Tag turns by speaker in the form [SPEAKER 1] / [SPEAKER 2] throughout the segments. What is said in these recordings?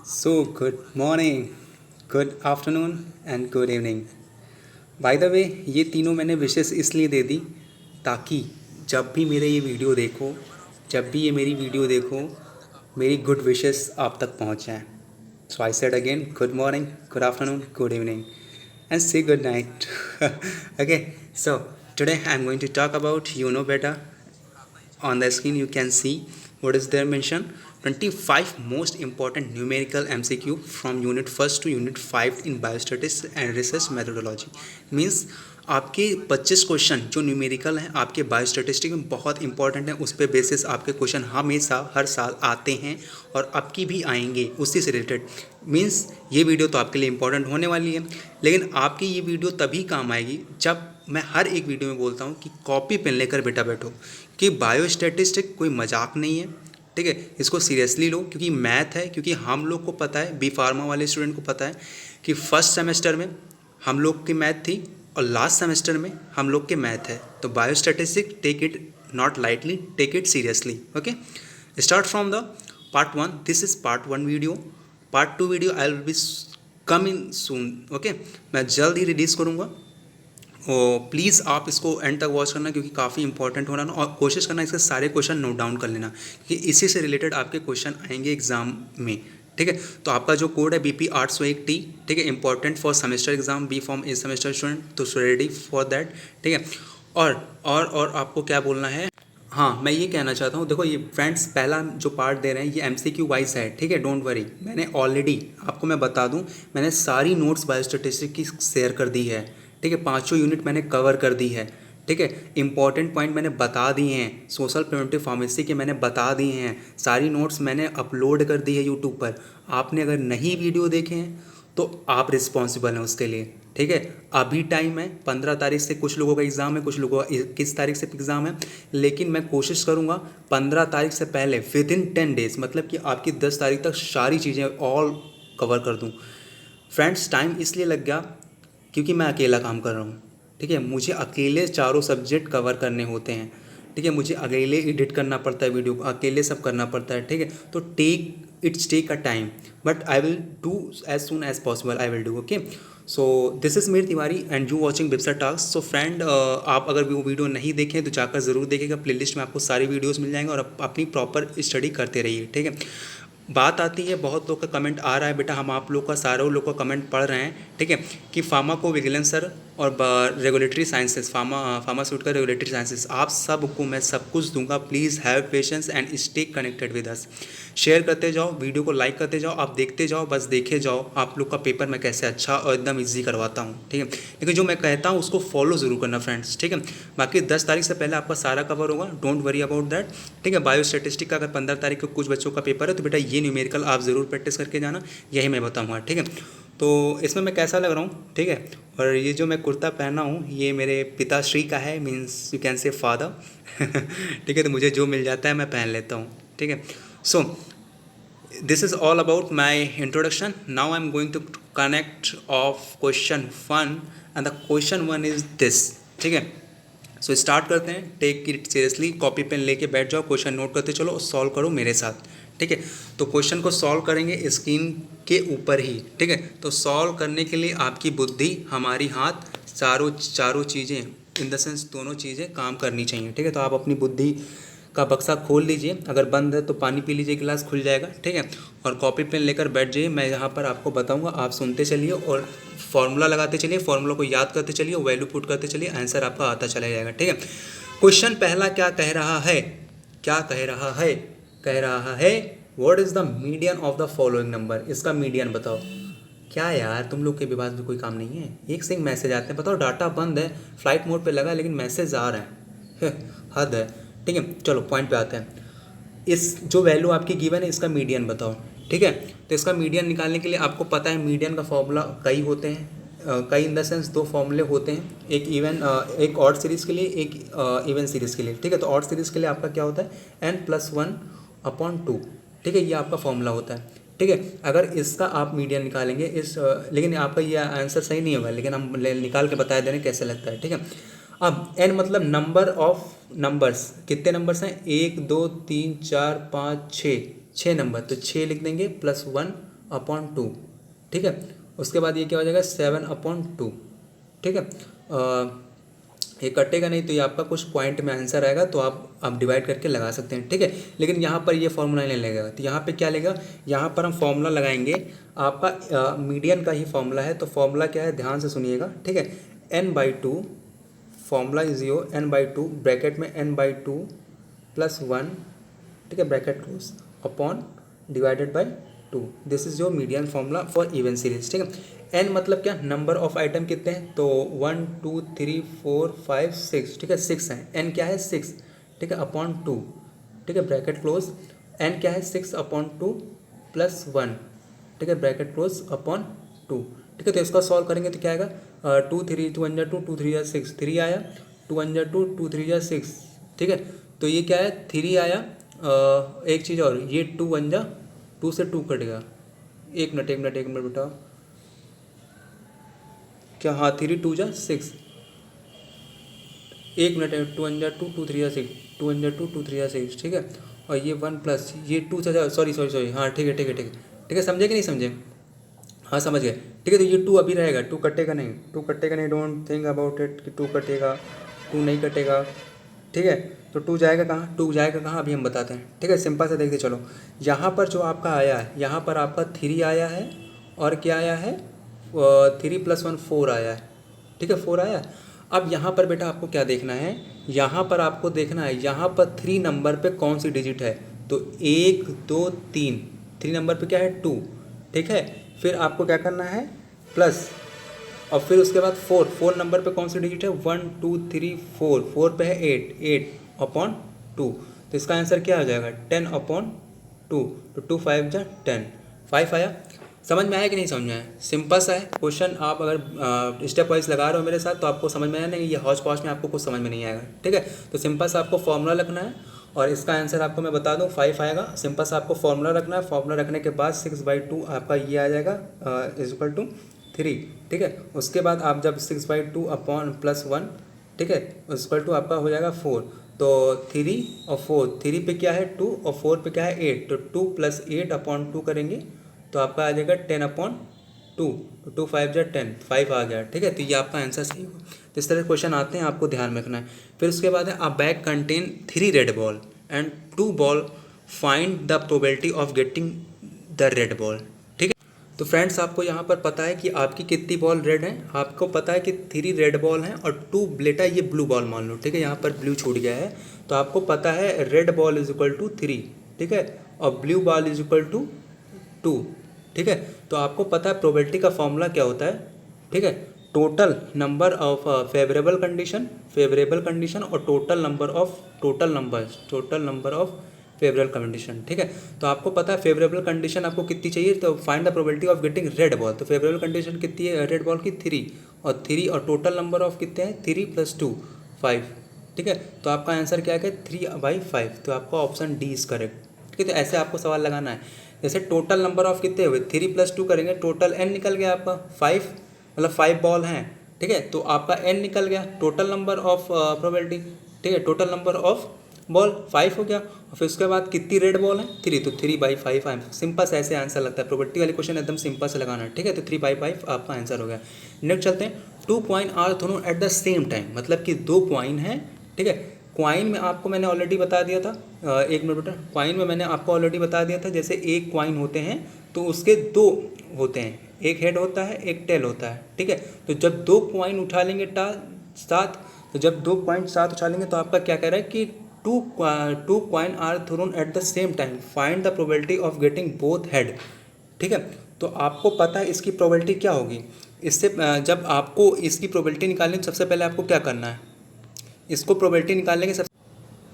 [SPEAKER 1] So, good morning, good afternoon and good evening. By the way ये तीनों मैंने विशेष इसलिए दे दी ताकि जब भी मेरे ये वीडियो देखो, जब भी ये मेरी वीडियो देखो, मेरी गुड विशेस आप तक पहुंच जाएं. So I said again good morning, good afternoon, good evening and say good night. Okay, so today I'm going to talk about you know better. On the screen you can see what is there mentioned: 25 most important numerical MCQ from unit 1st to unit 5 in biostatistics and research methodology. Means आपके 25 question जो numerical हैं आपके बायोस्टेटिस्टिक में बहुत important हैं, उस पर basis आपके क्वेश्चन हमेशा हर साल आते हैं और अब की भी आएंगे उसी से रिलेटेड. मीन्स ये वीडियो तो आपके लिए इंपॉर्टेंट होने वाली है, लेकिन आपकी ये वीडियो तभी काम आएगी जब मैं हर एक वीडियो में बोलता हूँ कि कॉपी पेन लेकर बेटा बैठो, कि बायोस्टैटिस्टिक कोई मजाक नहीं है. ठीक है, इसको सीरियसली लो क्योंकि मैथ है. क्योंकि हम लोग को पता है, बी फार्मा वाले स्टूडेंट को पता है कि फर्स्ट सेमेस्टर में हम लोग की मैथ थी और लास्ट सेमेस्टर में हम लोग के मैथ है. तो biostatistic take it not lightly, take it seriously. Okay, start from the part 1. This is part 1 video. Part 2 video I will be come in soon. Okay, मैं जल्द ही रिलीज़ करूँगा और प्लीज़ आप इसको एंड तक वॉच करना क्योंकि काफ़ी इंपॉर्टेंट होना, और कोशिश करना इसके सारे क्वेश्चन नोट डाउन कर लेना क्योंकि इसी से रिलेटेड आपके क्वेश्चन आएंगे एग्जाम में. ठीक है, तो आपका जो कोड है BP 801T, ठीक है, important for semester exam, B pharm a semester student, तो रेडी फॉर दैट. ठीक है, और आपको क्या बोलना है. हाँ, मैं ये कहना चाहता हूँ, देखो ये फ्रेंड्स पहला जो पार्ट दे रहे हैं ये MCQ वाइज है. ठीक है, डोंट वरी, मैंने ऑलरेडी आपको मैं बता दूँ, मैंने सारी नोट्स बायोस्टैटिस्टिक्स की शेयर कर दी है. ठीक है, पाँचों यूनिट मैंने कवर कर दी है. ठीक है, इंपॉर्टेंट पॉइंट मैंने बता दिए हैं, सोशल प्रिवेंटिव फार्मेसी के मैंने बता दिए हैं, सारी नोट्स मैंने अपलोड कर दी है यूट्यूब पर. आपने अगर नहीं वीडियो देखे हैं तो आप रिस्पॉन्सिबल हैं उसके लिए. ठीक है, अभी टाइम है, 15 तारीख से कुछ लोगों का एग्ज़ाम है, कुछ लोगों का 21 तारीख से एग्ज़ाम है, लेकिन मैं कोशिश करूँगा 15 तारीख से पहले विद इन 10 डेज, मतलब कि आपकी 10 तारीख तक सारी चीज़ें ऑल कवर कर दूँ. फ्रेंड्स टाइम इसलिए लग गया क्योंकि मैं अकेला काम कर रहा हूँ. ठीक है, मुझे अकेले चारों सब्जेक्ट कवर करने होते हैं. ठीक है, मुझे अकेले एडिट करना पड़ता है वीडियो को, अकेले सब करना पड़ता है. ठीक है, तो take a time, but I will do as soon as possible, I will do. Okay, so this is Mir Tiwari and you watching Bipsa task. So friend, आप अगर वो वीडियो नहीं देखें तो जाकर ज़रूर देखेगा, प्लेलिस्ट में आपको सारी वीडियोस मिल जाएंगे और अपनी प्रॉपर स्टडी करते रहिए. ठीक है, बात आती है, बहुत लोग का कमेंट आ रहा है, बेटा हम आप लोग का सारों लोग का कमेंट पढ़ रहे हैं. ठीक है, कि फार्माकोविजिलेंस सर और regulatory sciences, pharmaceutical regulatory sciences, आप सबको मैं सब कुछ दूंगा. Please have patience and stay connected with us. Share करते जाओ, वीडियो को लाइक करते जाओ, आप देखते जाओ, बस देखे जाओ आप लोग का पेपर मैं कैसे अच्छा और एकदम ईजी करवाता हूँ. ठीक है, लेकिन जो मैं कहता हूँ उसको फॉलो ज़रूर करना फ्रेंड्स. ठीक है, बाकी 10 तारीख से पहले आपका सारा कवर होगा, डोंट वरी अबाउट दैट. ठीक है, बायोस्टैटिस्टिक का अगर 15 तारीख को कुछ बच्चों का पेपर है तो बेटा ये न्यूमेरिकल आप ज़रूर प्रैक्टिस करके जाना, यही मैं बताऊँगा. ठीक है, तो इसमें मैं कैसा लग रहा हूँ. ठीक है, और ये जो मैं कुर्ता पहना हूँ ये मेरे पिताश्री का है, means you can say father. ठीक है, तो मुझे जो मिल जाता है मैं पहन लेता हूँ. ठीक है, सो this is all about my introduction. Now I'm going to connect of question 1 and the question 1 is this. ठीक है, सो स्टार्ट करते हैं. Take it seriously, copy pen लेके बैठ जाओ, क्वेश्चन नोट करते चलो और सॉल्व करो मेरे साथ. ठीक है, तो क्वेश्चन को सॉल्व करेंगे स्क्रीन के ऊपर ही. ठीक है, तो सॉल्व करने के लिए आपकी बुद्धि, हमारी हाथ, चारों चीज़ें इन द सेंस दोनों चीज़ें काम करनी चाहिए. ठीक है, तो आप अपनी बुद्धि का बक्सा खोल लीजिए, अगर बंद है तो पानी पी लीजिए, गिलास खुल जाएगा. ठीक है, और कॉपी पेन लेकर बैठ जाइए, मैं यहाँ पर आपको बताऊँगा, आप सुनते चलिए और फॉर्मूला लगाते चलिए, फॉर्मूला को याद करते चलिए, वैल्यू पुट करते चलिए, आंसर आपका आता चला जाएगा. ठीक है, क्वेश्चन पहला क्या कह रहा है, कह रहा है what is the median of the following number. इसका मीडियन बताओ. क्या यार, तुम लोग के विभाग में कोई काम नहीं है, एक से एक मैसेज आते हैं. बताओ, डाटा बंद है, फ्लाइट मोड पे लगा है, लेकिन मैसेज आ रहे हैं. हद है. ठीक है, चलो पॉइंट पे आते हैं. इस जो वैल्यू आपकी गिवन है इसका मीडियन बताओ. ठीक है, तो इसका मीडियन निकालने के लिए आपको पता है मीडियन का फॉर्मूला कई होते हैं, कई इन द सेंस दो फॉर्मूले होते हैं, एक ऑड सीरीज़ के लिए, एक इवन सीरीज़ के लिए. ठीक है, तो ऑड सीरीज़ के लिए आपका क्या होता है n+1/2. ठीक है, ये आपका फॉर्मूला होता है. ठीक है, अगर इसका आप मीडियन निकालेंगे लेकिन आपका ये आंसर सही नहीं होगा, लेकिन हम निकाल के बता दे रहे हैं कैसे लगता है. ठीक है, अब n मतलब नंबर ऑफ नंबर्स, कितने नंबर्स हैं, 1 2 3 4 5 6 नंबर, तो 6 लिख देंगे +1 7/2, ठीक है। उसके बाद ये क्या हो जाएगा 7/2, ठीक है। ये कटेगा नहीं तो ये आपका कुछ पॉइंट में आंसर आएगा, तो आप डिवाइड करके लगा सकते हैं, ठीक है। लेकिन यहाँ पर ये फॉर्मूला नहीं लगेगा, तो यहाँ पे क्या लेगा, यहाँ पर हम फॉर्मूला लगाएंगे आपका मीडियन का ही फॉर्मूला है। तो फॉर्मूला क्या है, ध्यान से सुनिएगा, ठीक है। n/2 formula is yo n/2 bracket में n/2 + 1, ठीक है, bracket close, upon divided by 2। This is your median formula for even series, ठीक है। n मतलब क्या, नंबर ऑफ आइटम कितने हैं, तो 1 2 3 4 5 6, ठीक है, 6 हैं। n क्या है 6, ठीक है, अपॉन 2, ठीक है, ब्रैकेट क्लोज। n क्या है 6/2 + 1, ठीक है, ब्रैकेट क्लोज, अपॉन 2, ठीक है। तो इसका सॉल्व करेंगे तो क्या आएगा, 2 3 2 1 2 2 3 6, 3 आया, 2 1 2 2 3 6, ठीक है। तो ये क्या है 3 आया। एक चीज़ और, ये 2 1 2 से 2 कटेगा, एक मिनट बेटा, क्या, हाँ 3 2 6, एक मिनट, 2 1 2 2 3 6, 2 1 2 2 3 6, ठीक है। और ये 1 प्लस ये 2 से, सॉरी, हाँ ठीक है, समझे कि नहीं समझे, हाँ समझ गए, ठीक है। तो ये 2 अभी रहेगा, 2 कटेगा नहीं, डोंट थिंक अबाउट इट कि 2 कटेगा, 2 नहीं कटेगा, ठीक है। तो 2 जाएगा कहाँ, 2 जाएगा कहाँ, अभी हम बताते हैं, ठीक है। सिंपल से देखते चलो, यहाँ पर जो आपका आया है, यहाँ पर आपका 3 आया है, और क्या आया है, 3 + 1 4 आया है, ठीक है, 4 आया। अब यहाँ पर बेटा आपको क्या देखना है, यहाँ पर आपको देखना है, यहाँ पर 3 नंबर पे कौन सी डिजिट है, तो 1 2 3, 3 नंबर पे क्या है 2, ठीक है। फिर आपको क्या करना है प्लस, और फिर उसके बाद 4 नंबर पे कौन सी डिजिट है, 1 2 3 4, 4 पे है 8/2, तो इसका आंसर क्या हो जाएगा 10/2, तो 2 5 जा 10, 5 आया। समझ में आया कि नहीं समझ में आया, सिंपल सा है क्वेश्चन। आप अगर स्टेप वाइज लगा रहे हो मेरे साथ तो आपको समझ में आया, नहीं ये हौच पौच में आपको कुछ समझ में नहीं आएगा, ठीक है। तो सिंपल सा आपको फॉर्मूला रखना है, और इसका आंसर आपको मैं बता दूं 5 आएगा। सिंपल सा आपको फॉर्मूला रखना है, फॉर्मूला रखने के बाद 6/2 आपका ये आ जाएगा = 3, ठीक है। उसके बाद आप जब 6/2 अपॉन +1, ठीक है, = आपका हो जाएगा 4, तो 3 और 4, 3 पे क्या है 2 और 4 पे क्या है 8, तो 2 + 8/2 करेंगे तो आपका आ जाएगा 10/2, तो 2 5 जा 10, 5 आ गया, ठीक है। तो ये आपका आंसर सही होगा। तो इस तरह क्वेश्चन आते हैं, आपको ध्यान रखना है। फिर उसके बाद है अ bag contain 3 red ball and 2 ball, find the probability of getting the red ball, ठीक है। तो फ्रेंड्स आपको यहाँ पर पता है कि आपकी कितनी बॉल रेड हैं, आपको पता है कि 3 रेड बॉल हैं और 2 बेटा ये ब्लू बॉल मान लो, ठीक है, यहाँ पर ब्लू छूट गया है, तो आपको पता है रेड बॉल = 3, ठीक है, और ब्लू बॉल = 2, ठीक है। तो आपको पता है प्रोबेबिलिटी का फॉर्मूला क्या होता है, ठीक है, total number of favourable condition और total number of favourable condition, ठीक है। तो आपको पता है फेवरेबल कंडीशन आपको कितनी चाहिए, तो find the probability of getting red ball, तो फेवरेबल कंडीशन कितनी है रेड बॉल की 3 और टोटल नंबर ऑफ कितने हैं 3 + 2 5, ठीक है। तो आपका आंसर क्या है 3/5, तो आपका ऑप्शन डी इज करेक्ट, ठीक है। तो ऐसे आपको सवाल लगाना है, जैसे टोटल नंबर ऑफ कितने हुए 3 + 2 करेंगे, टोटल n निकल गया आपका 5, मतलब 5 बॉल हैं, ठीक है। तो आपका n निकल गया, टोटल नंबर ऑफ प्रोबेबिलिटी, ठीक है, टोटल नंबर ऑफ बॉल 5 हो गया, और फिर उसके बाद कितनी रेड बॉल है 3, तो 3/5 है। सिंपल से ऐसे आंसर लगता है, प्रोबेबिलिटी वाले क्वेश्चन एकदम सिंपल से लगाना है, ठीक है। तो 3/5 आपका आंसर हो गया। नेक्स्ट चलते हैं, 2 coin are thrown at the same time, मतलब कि 2 कॉइन हैं, ठीक है। कॉइन में आपको मैंने ऑलरेडी बता दिया था, एक मिनट बेटा, कॉइन में मैंने आपको ऑलरेडी बता दिया था, जैसे एक कॉइन होते हैं तो उसके 2 होते हैं, एक हेड होता है एक टेल होता है, ठीक है। तो जब 2 कॉइन उठा लेंगे साथ, तो जब 2 कॉइन साथ उठा लेंगे तो आपका क्या कह रहा है कि 2 coin are thrown at the same time, find the probability of getting both head, ठीक है। तो आपको पता है इसकी प्रोबेबिलिटी क्या होगी, इससे जब आपको इसकी प्रोबेबिलिटी निकालनी है सबसे पहले आपको क्या करना है, इसको प्रोबेबिलिटी निकालने के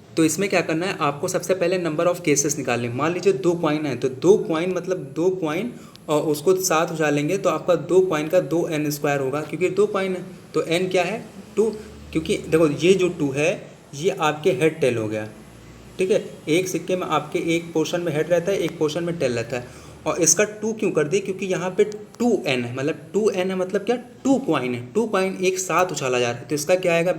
[SPEAKER 1] तो इसमें क्या करना है आपको सबसे पहले नंबर ऑफ केसेस निकालने। मान लीजिए 2 कॉइन है, तो 2 कॉइन मतलब 2 कॉइन और उसको साथ उछालेंगे तो आपका 2 कॉइन का 2n² होगा, क्योंकि 2 कॉइन है तो n क्या है 2, क्योंकि देखो ये जो 2 है ये आपके हेड टेल हो गया, ठीक है। एक सिक्के में आपके एक पोर्शन में हेड रहता है, एक पोर्शन में टेल रहता है, और इसका 2 क्यों कर दी, क्योंकि यहाँ पे 2n है, मतलब 2n है मतलब क्या 2 कॉइन है, 2 कॉइन एक साथ उछाला जा रहा है, तो इसका क्या आएगा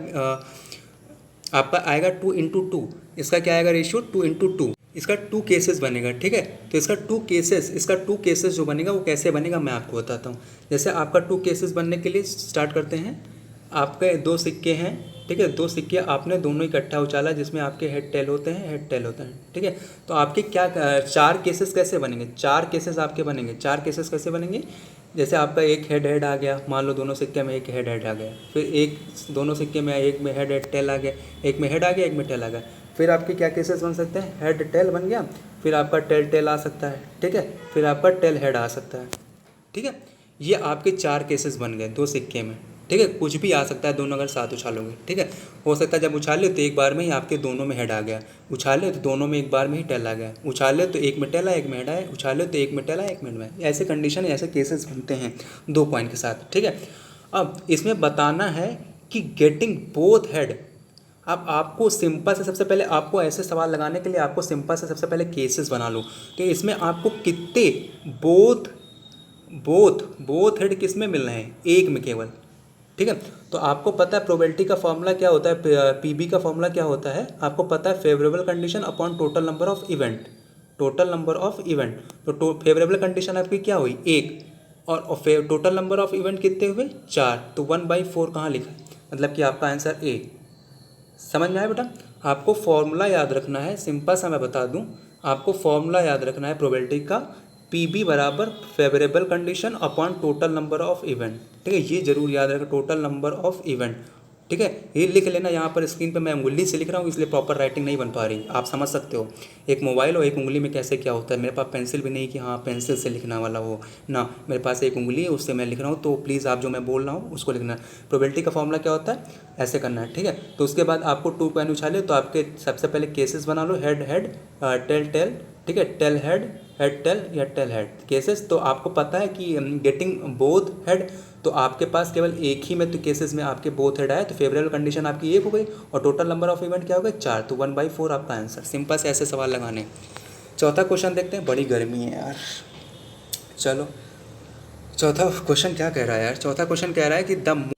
[SPEAKER 1] आपका आएगा 2 × 2, इसका क्या आएगा रेशियो 2 × 2, इसका टू केसेस बनेगा, ठीक है। तो इसका टू केसेस जो बनेगा वो कैसे बनेगा मैं आपको बताता हूँ। जैसे आपका टू केसेस बनने के लिए स्टार्ट करते हैं। आपके दो सिक्के हैं, ठीक है, दो सिक्के आपने दोनों इकट्ठा उछाला जिसमें आपके हेड टेल होते हैं, ठीक है। तो आपके क्या चार केसेस कैसे बनेंगे, चार केसेस आपके बनेंगे। चार केसेस कैसे बनेंगे, जैसे आपका एक हेड आ गया, मान लो दोनों सिक्के में एक हेड आ गया, फिर एक दोनों सिक्के में एक में हेड टेल आ गया, एक में हेड आ गया, एक में टेल आ गया। फिर आपके क्या केसेस बन सकते हैं, हेड टेल बन गया, फिर आपका टेल टेल आ सकता है, ठीक है, फिर आपका टेल हेड आ सकता है, ठीक है। ये आपके चार केसेस बन गए दो सिक्के में, ठीक है। कुछ भी आ सकता है दोनों अगर साथ उछालोगे, ठीक है। हो सकता है जब उछाले तो एक बार में ही आपके दोनों में हेड आ गया, उछाले तो दोनों में एक बार में ही टेल आ गया, उछाले तो एक में टेल आया एक में हेड आया, उछाले तो एक में टेल आया एक में हेड आया। ऐसे कंडीशन ऐसे केसेस बनते हैं 2 पॉइंट के साथ, ठीक है। अब इसमें बताना है कि गेटिंग बोथ हेड। अब आपको सिंपल से सबसे पहले आपको ऐसे सवाल लगाने के लिए आपको सिंपल से सबसे पहले केसेस बना लो। तो इसमें आपको कितने बोथ बोथ बोथ हेड किस में मिल रहे हैं, एक में केवल, ठीक है। तो आपको पता है प्रोबेबिलिटी का फॉर्मूला क्या होता है, पीबी का फॉर्मूला क्या होता है आपको पता है, favourable condition upon total number of event, total number of event. तो फेवरेबल कंडीशन आपकी क्या हुई, एक, और टोटल नंबर ऑफ इवेंट कितने हुए, 4। तो 1/4 कहाँ लिखा है, मतलब कि आपका आंसर ए। समझ में आया बेटा। आपको फॉर्मूला याद रखना है, सिंपल सा मैं बता दूं, आपको फॉर्मूला याद रखना है प्रोबेबिलिटी का, पीबी बराबर favourable condition upon total number of event, ठीक है। ये जरूर याद रखना, टोटल नंबर ऑफ इवेंट, ठीक है। ये लिख लेना, यहाँ पर स्क्रीन पे मैं उंगली से लिख रहा हूँ इसलिए प्रॉपर राइटिंग नहीं बन पा रही, आप समझ सकते हो। एक मोबाइल और एक उंगली में कैसे क्या होता है, मेरे पास पेंसिल भी नहीं कि हाँ पेंसिल से लिखना वाला हो ना, मेरे पास एक उंगली है उससे मैं लिख रहा हूँ। तो प्लीज़ आप जो मैं बोल रहा हूँ उसको लिखना। प्रोबेबिलिटी का फॉर्मूला क्या होता है, ऐसे करना है, ठीक है। तो उसके बाद आपको 2 पॉइंट उछाले तो आपके सबसे पहले केसेस बना लो, हेड हेड टेल टेल, ठीक है, टेल हेड हेड टेल या टेल हेड केसेस। तो आपको पता है कि गेटिंग बोथ हेड, तो आपके पास केवल एक ही में तो केसेस में आपके बोथ हेड आए, तो फेवरेबल कंडीशन आपकी एक हो गई और टोटल नंबर ऑफ इवेंट क्या हो गया, 4। तो 1/4 आपका आंसर। सिंपल से ऐसे सवाल लगाने। चौथा क्वेश्चन देखते हैं, बड़ी गर्मी है यार, चलो चौथा क्वेश्चन क्या कह रहा है यार। चौथा क्वेश्चन कह रहा है कि द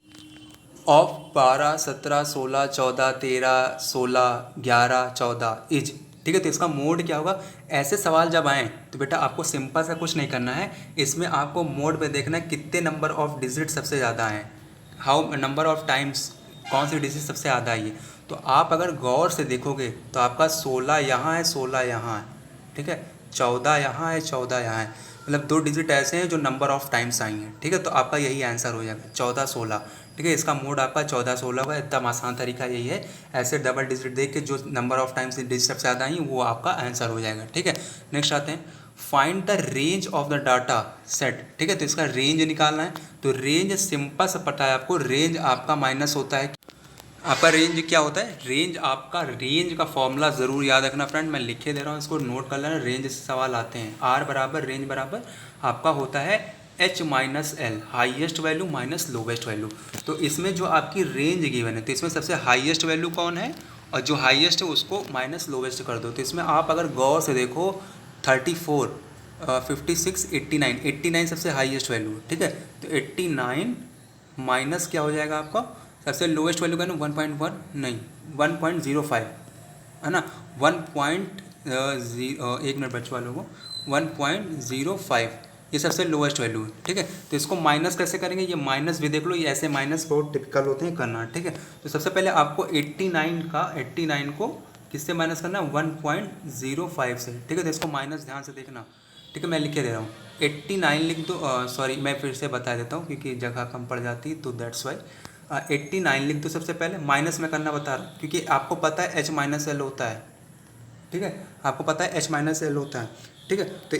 [SPEAKER 1] ऑफ 12, 17, 16, 14, 13, 16, 11, 14 इज, ठीक है। तो इसका मोड क्या होगा। ऐसे सवाल जब आएँ तो बेटा आपको सिंपल सा कुछ नहीं करना है, इसमें आपको मोड पे देखना है कितने नंबर ऑफ डिजिट सबसे ज़्यादा हैं, हाउ नंबर ऑफ टाइम्स, कौन सी डिजिट सबसे ज़्यादा आई है। तो आप अगर गौर से देखोगे तो आपका 16 यहाँ है, 16 यहाँ है, ठीक है, 14 यहाँ है, 14 यहाँ है, मतलब 2 डिजिट ऐसे हैं जो नंबर ऑफ टाइम्स आई हैं, ठीक है। तो आपका यही आंसर हो जाएगा 14, 16, ठीक है। इसका मोड आपका 14, 16 का एकदम आसान तरीका यही है, ऐसे डबल डिजिट देख के जो नंबर ऑफ टाइम्स डिजिट सबसे ज़्यादा आई वो आपका आंसर हो जाएगा, ठीक है। नेक्स्ट आते हैं, find the range of the data set, ठीक है। तो इसका रेंज निकालना है, तो रेंज सिंपल से पता है आपको, रेंज आपका माइनस होता है, आपका रेंज क्या होता है, रेंज आपका, रेंज का फॉर्मूला ज़रूर याद रखना फ्रेंड, मैं लिखे दे रहा हूँ इसको नोट कर लेना। रेंज से सवाल आते हैं, आर बराबर रेंज बराबर आपका होता है H minus L, highest value minus lowest value. तो इसमें जो आपकी रेंज गिवन है तो इसमें सबसे हाईएस्ट वैल्यू कौन है और जो हाईएस्ट है उसको माइनस लोवेस्ट कर दो। तो इसमें आप अगर गौर से देखो 34, 56, 89, 89 सबसे हाईएस्ट वैल्यू, ठीक है। तो 89 माइनस क्या हो जाएगा आपका, सबसे लोवेस्ट वैल्यू का ना 1.1 नहीं 1.05 है ना, 1.0, एक मिनट बच्चों वालों को, 1.05 ये सबसे लोवेस्ट वैल्यू है, ठीक है। तो इसको माइनस कैसे करेंगे, ये माइनस भी देख लो, ये ऐसे माइनस बहुत टिपिकल होते हैं करना, ठीक है। तो सबसे पहले आपको 89 को किससे माइनस करना है, 1.05 से, ठीक है। तो इसको माइनस ध्यान से देखना, ठीक है, मैं लिख के दे रहा हूँ 89 लिख दो, सॉरी मैं फिर से बता देता हूँ क्योंकि जगह कम पड़ जाती है तो दैट्स वाई 89 लिख दो सबसे पहले, माइनस में करना बता रहा हूँ क्योंकि आपको पता है एच माइनस एल होता है, ठीक है, आपको पता है एच माइनस एल होता है, ठीक है। तो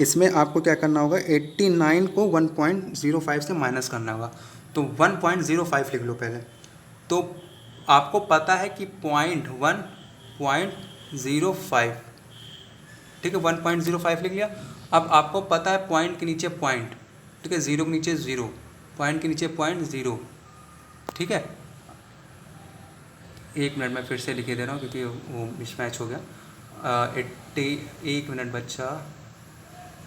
[SPEAKER 1] इसमें आपको क्या करना होगा, 89 को 1.05 से माइनस करना होगा, तो 1.05 लिख लो पहले। तो आपको पता है कि 1.05, ठीक है, 1.05 लिख लिया। अब आपको पता है पॉइंट के नीचे पॉइंट, ठीक है, जीरो के नीचे जीरो, पॉइंट के नीचे पॉइंट जीरो, ठीक है। एक मिनट मैं फिर से लिखे दे रहा हूँ क्योंकि वो मिसमैच हो गया। एक मिनट बच्चा,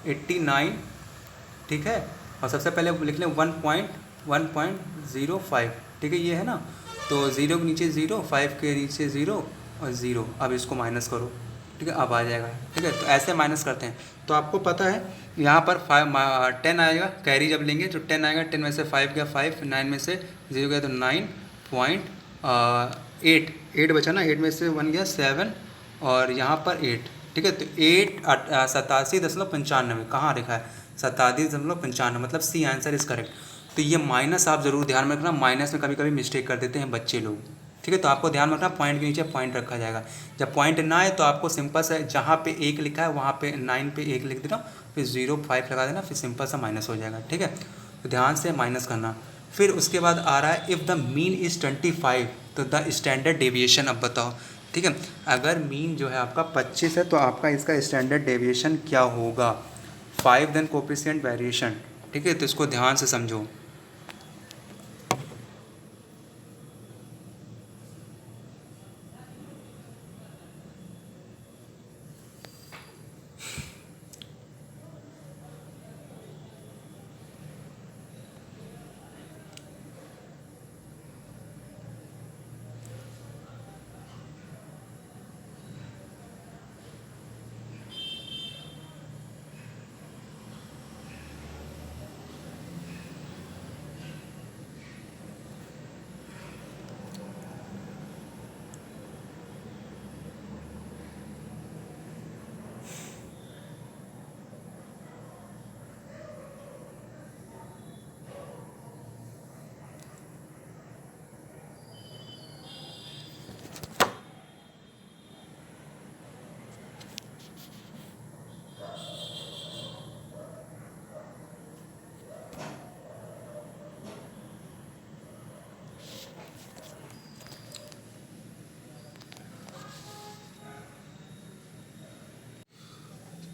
[SPEAKER 1] 89, ठीक है, और सबसे पहले लिख लें 1.05, ठीक है, ये है ना। तो ज़ीरो के नीचे ज़ीरो, 5 के नीचे ज़ीरो और ज़ीरो, अब इसको माइनस करो, ठीक है, अब आ जाएगा। ठीक है, तो ऐसे माइनस करते हैं। तो आपको पता है यहाँ पर 10 आएगा, कैरी जब लेंगे तो 10 आएगा। 10 में से 5 गया 5, 9 में से 0 गया तो 9.8, 8 बचा ना, 8 में से 1 गया 7 और यहाँ पर 8। ठीक है, तो 87.95 कहाँ लिखा है, 87.95, मतलब सी आंसर इज करेक्ट। तो ये माइनस आप ज़रूर ध्यान में रखना, माइनस में कभी कभी मिस्टेक कर देते हैं बच्चे लोग। ठीक है, तो आपको ध्यान रखना पॉइंट के नीचे पॉइंट रखा जाएगा। जब पॉइंट ना आए तो आपको सिंपल सा जहाँ पे 1 लिखा है वहाँ पे 9 पे 1 लिख देना, फिर 0.5 लगा देना, फिर सिंपल सा माइनस हो जाएगा। ठीक है, तो ध्यान से माइनस करना। फिर उसके बाद आ रहा है इफ़ द मीन इज़ 25 तो द स्टैंडर्ड डेविएशन। अब बताओ, ठीक है, अगर मीन जो है आपका 25 है तो आपका इसका स्टैंडर्ड डेविएशन क्या होगा। 5 देन कोफिशिएंट वेरिएशन। ठीक है, तो इसको ध्यान से समझो।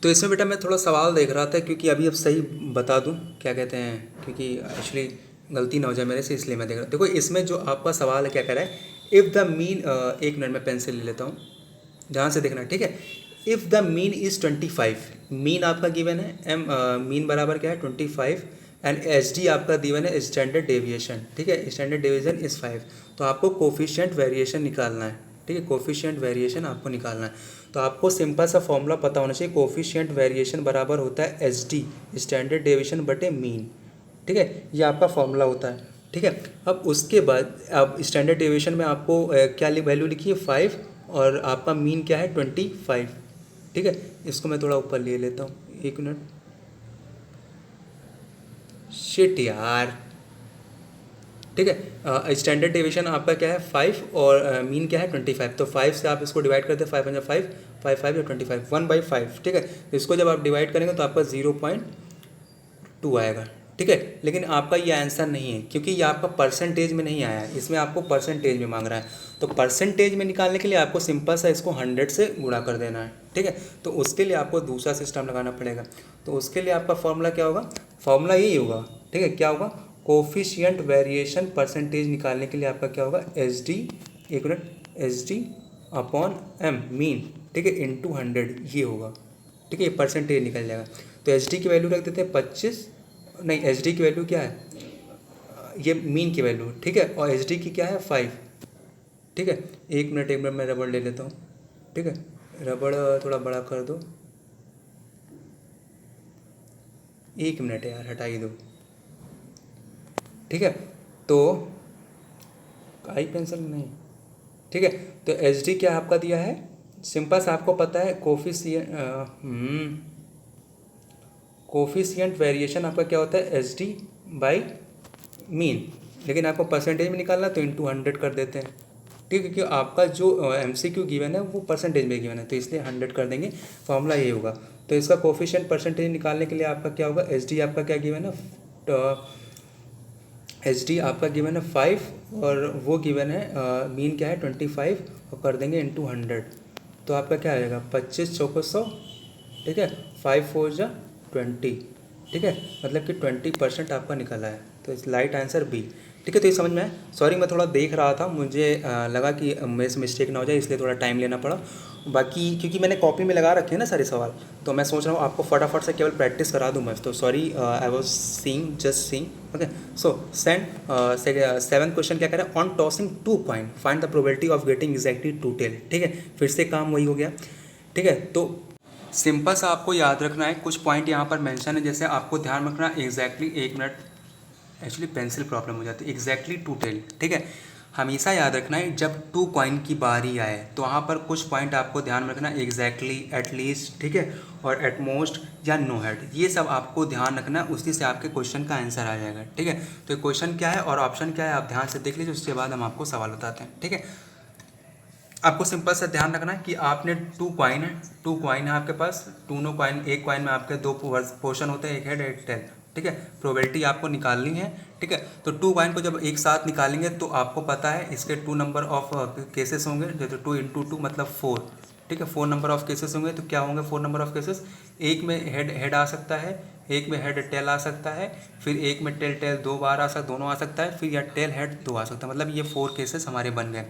[SPEAKER 1] तो इसमें बेटा मैं थोड़ा सवाल देख रहा था, क्योंकि अभी अब सही बता दूं क्या कहते हैं, क्योंकि एक्चुअली गलती ना हो जाए मेरे से, इसलिए मैं देख रहा हूँ। देखो इसमें जो आपका सवाल है क्या कह रहा है, इफ़ द मीन, एक मिनट में पेंसिल ले लेता हूँ, ध्यान से देखना। ठीक है, if the mean is 25, mean आपका गिवन है, मीन बराबर क्या है 25, एंड एच डी आपका गिवन है स्टैंडर्ड डेविएशन। ठीक है, स्टैंडर्ड डेविएशन इज़ 5, तो आपको कोफिशिएंट वेरिएशन निकालना है। ठीक है, कोफिशिएंट वेरिएशन आपको निकालना है। तो आपको सिंपल सा फॉर्मूला पता होना चाहिए, कोफिशिएंट वेरिएशन बराबर होता है एच डी स्टैंडर्ड डेविएशन बटे मीन। ठीक है, ये आपका फॉर्मूला होता है। ठीक है, अब उसके बाद अब स्टैंडर्ड डेविएशन में आपको क्या वैल्यू लिखी है 5, और आपका मीन क्या है 25। ठीक है, इसको मैं थोड़ा ऊपर ले लेता हूँ, एक मिनट। शिट यार। ठीक है, स्टैंडर्ड डेविएशन आपका क्या है 5 और मीन क्या है 25, तो 5 से आप इसको डिवाइड करते हैं, 5 5 5 5 5 या 25, 1/5। ठीक है, इसको जब आप डिवाइड करेंगे तो आपका 0.2 आएगा। ठीक है, लेकिन आपका ये आंसर नहीं है, क्योंकि ये आपका परसेंटेज में नहीं आया है, इसमें आपको परसेंटेज में मांग रहा है। तो परसेंटेज में निकालने के लिए आपको सिंपल सा इसको 100 से गुणा कर देना है। ठीक है, तो उसके लिए आपको दूसरा सिस्टम लगाना पड़ेगा। तो उसके लिए आपका फॉर्मूला क्या होगा, फॉर्मूला यही होगा। ठीक है, क्या होगा, कोफिशिएंट वेरिएशन परसेंटेज निकालने के लिए आपका क्या होगा, एच डी, एक minute, H D upon M mean. ठीक है, इंटू 100 ये होगा। ठीक है, ये परसेंटेज निकल जाएगा। तो एच डी की वैल्यू रख देते हैं 25, नहीं एच डी की वैल्यू क्या है, ये मीन की वैल्यू। ठीक है, और एच डी की क्या है 5। ठीक है, एक मिनट मैं रबड़ ले लेता हूँ। ठीक है, रबड़ थोड़ा बड़ा कर दो, एक मिनट यार हटा ही दो। ठीक है, तो आई पेंसिल नहीं। ठीक है, तो एच डी क्या आपका दिया है, सिंपल से आपको पता है कोफिशिएंट वेरिएशन आपका क्या होता है एच डी बाई मीन, लेकिन आपको परसेंटेज में निकालना तो इंटू 100 कर देते हैं। ठीक है, क्योंकि आपका जो MCQ गिवन है वो परसेंटेज में गिवन है, तो इसलिए 100 कर देंगे, फॉर्मूला ये होगा। तो इसका कोफिशिएंट परसेंटेज निकालने के लिए आपका क्या होगा, एच डी आपका क्या गिवन है, एच डी आपका गिवन है 5 और वो गिवन है मीन क्या है 25, और कर देंगे इंटू 100, तो आपका क्या आएगा 25 चौको 100। ठीक है, 5 4 जा 20। ठीक है, मतलब कि 20% आपका निकला है, तो इस राइट आंसर बी। ठीक है, तो ये समझ में आया। सॉरी मैं थोड़ा देख रहा था, मुझे लगा कि मेरे से मिस्टेक ना हो जाए, इसलिए थोड़ा टाइम लेना पड़ा। बाकी क्योंकि मैंने कॉपी में लगा रखे हैं ना सारे सवाल, तो मैं सोच रहा हूँ आपको फटाफट से केवल प्रैक्टिस करा दूँ मैं, तो sorry I was seeing just seeing. Okay, so send 7th question क्या कह रहा है, on tossing 2 coin find the probability of getting exactly 2 tail. ठीक है, फिर से काम वही हो गया। ठीक है। तो सिंपल सा आपको याद रखना है, कुछ पॉइंट यहाँ पर मेंशन है, जैसे आपको ध्यान रखना exactly 1 minute, actually pencil problem हो जाती है, एग्जैक्टली 2 टेल। ठीक है, हमेशा याद रखना है जब 2 कॉइन की बारी आए तो वहाँ पर कुछ पॉइंट आपको ध्यान में रखना, एग्जैक्टली, एटलीस्ट, ठीक है, और एटमोस्ट या नो हेड, ये सब आपको ध्यान रखना, उसी से आपके क्वेश्चन का आंसर आ जाएगा। ठीक है, तो क्वेश्चन क्या है और ऑप्शन क्या है आप ध्यान से देख लीजिए, उसके बाद हम आपको सवाल बताते हैं। ठीक है, आपको सिंपल सा ध्यान रखना है कि आपने 2 कॉइन है, 2 कॉइन है आपके पास, 2 नो कॉइन, एक कॉइन में आपके 2 पोर्शन होते हैं, एक हेड एक टेल। ठीक है, प्रोबेबिलिटी आपको निकालनी है। ठीक है, तो 2 कॉइन को जब एक साथ निकालेंगे तो आपको पता है इसके 2 नंबर ऑफ केसेस होंगे, जैसे 2 इंटू 2 मतलब 4। ठीक है, 4 नंबर ऑफ केसेस होंगे, तो क्या होंगे 4 नंबर ऑफ केसेस, एक में हेड आ सकता है, एक में हेड टेल आ सकता है, फिर एक में टेल 2 बार दोनों आ सकता है, फिर या टेल हेड 2 आ सकता है, मतलब ये 4 केसेस हमारे बन गए।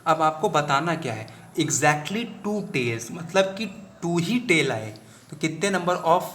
[SPEAKER 1] अब आपको बताना क्या है, एग्जैक्टली 2 टेल्स, मतलब कि 2 ही टेल आए, तो कितने नंबर ऑफ,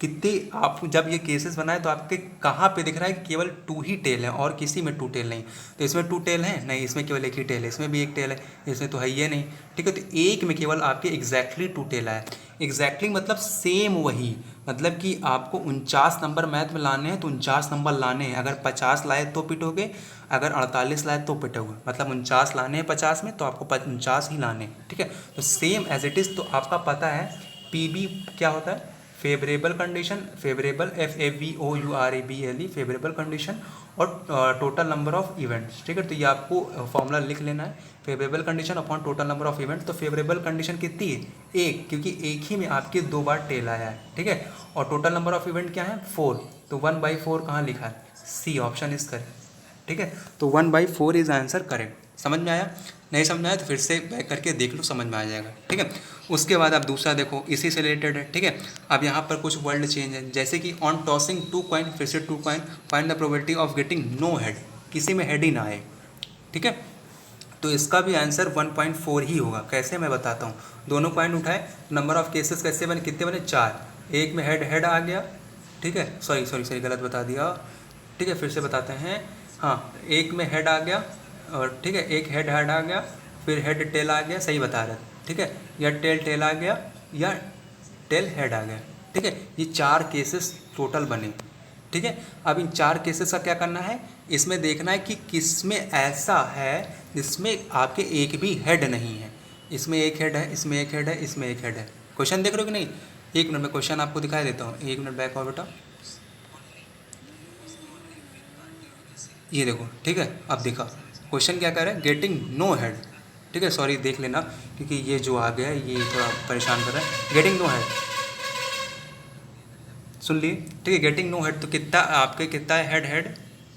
[SPEAKER 1] कितने आप जब ये केसेस बनाए तो आपके कहाँ पे दिख रहा है कि केवल 2 ही टेल है और किसी में 2 टेल नहीं, तो इसमें 2 टेल है नहीं, इसमें केवल एक ही टेल है, इसमें भी एक टेल है, इसमें तो है ये नहीं। ठीक है, तो एक में केवल आपके एग्जैक्टली 2 टेल आया, एग्जैक्टली मतलब सेम वही, मतलब कि आपको 49 नंबर मैथ में लाने हैं तो 49 नंबर लाने हैं, अगर 50 लाए तो पिटोगे, अगर 48 लाए तो पिटोगे, मतलब 49 लाने हैं 50 में तो आपको 49 ही लाने हैं। ठीक है, तो सेम एज इट इज़, तो आपका पता है पीबी क्या होता है, favourable condition, favourable FAVOURABLE, favourable condition, और टोटल नंबर ऑफ इवेंट्स। ठीक है, तो ये आपको फॉर्मूला लिख लेना है, favourable condition upon total number of events. तो फेवरेबल कंडीशन कितनी है, एक, क्योंकि एक ही में आपके 2 बार टेल आया है। ठीक है, और टोटल नंबर ऑफ इवेंट क्या है 4, तो 1/4 कहाँ लिखा है, सी ऑप्शन इज करेक्ट। ठीक है, तो 1/4 इज आंसर करेक्ट। समझ में आया, नहीं समझ में आया तो फिर से बैक करके देख लो, समझ में आ जाएगा। ठीक है, उसके बाद आप दूसरा देखो, इसी से रिलेटेड है। ठीक है, अब यहाँ पर कुछ वर्ड चेंज है, जैसे कि ऑन टॉसिंग 2 कॉइन, फिर से 2 coin, find the probability of getting no head, किसी में हेड ही ना आए। ठीक है, तो इसका भी आंसर 1/4 ही होगा। कैसे, मैं बताता हूँ, दोनों कॉइन उठाए, नंबर ऑफ केसेस कैसे बने, कितने बने 4, एक में हेड आ गया। ठीक है, सॉरी गलत बता दिया। ठीक है, फिर से बताते हैं, हाँ, एक में हेड आ गया, और ठीक है, एक हेड आ गया, फिर हेड टेल आ गया, सही बता रहे। ठीक है, या टेल आ गया, या टेल हेड आ गया। ठीक है, ये 4 केसेस टोटल बने। ठीक है, अब इन 4 केसेस का क्या करना है, इसमें देखना है कि किसमें ऐसा है जिसमें आपके एक भी हेड नहीं है, इसमें एक हेड है, इसमें एक हेड है, इसमें एक हेड है। क्वेश्चन देख रहे हो कि नहीं, एक मिनट में क्वेश्चन आपको दिखाई देता हूँ, एक मिनट बैक आओ बेटा, ये देखो। ठीक है, अब देखा क्वेश्चन क्या कह रहा है, गेटिंग नो हेड। ठीक है, सॉरी देख लेना, क्योंकि ये जो आ गया है ये थोड़ा परेशान कर रहा है, गेटिंग नो हेड, सुन लिए। ठीक है, गेटिंग नो हेड, तो कितना आपके कितना है हेड,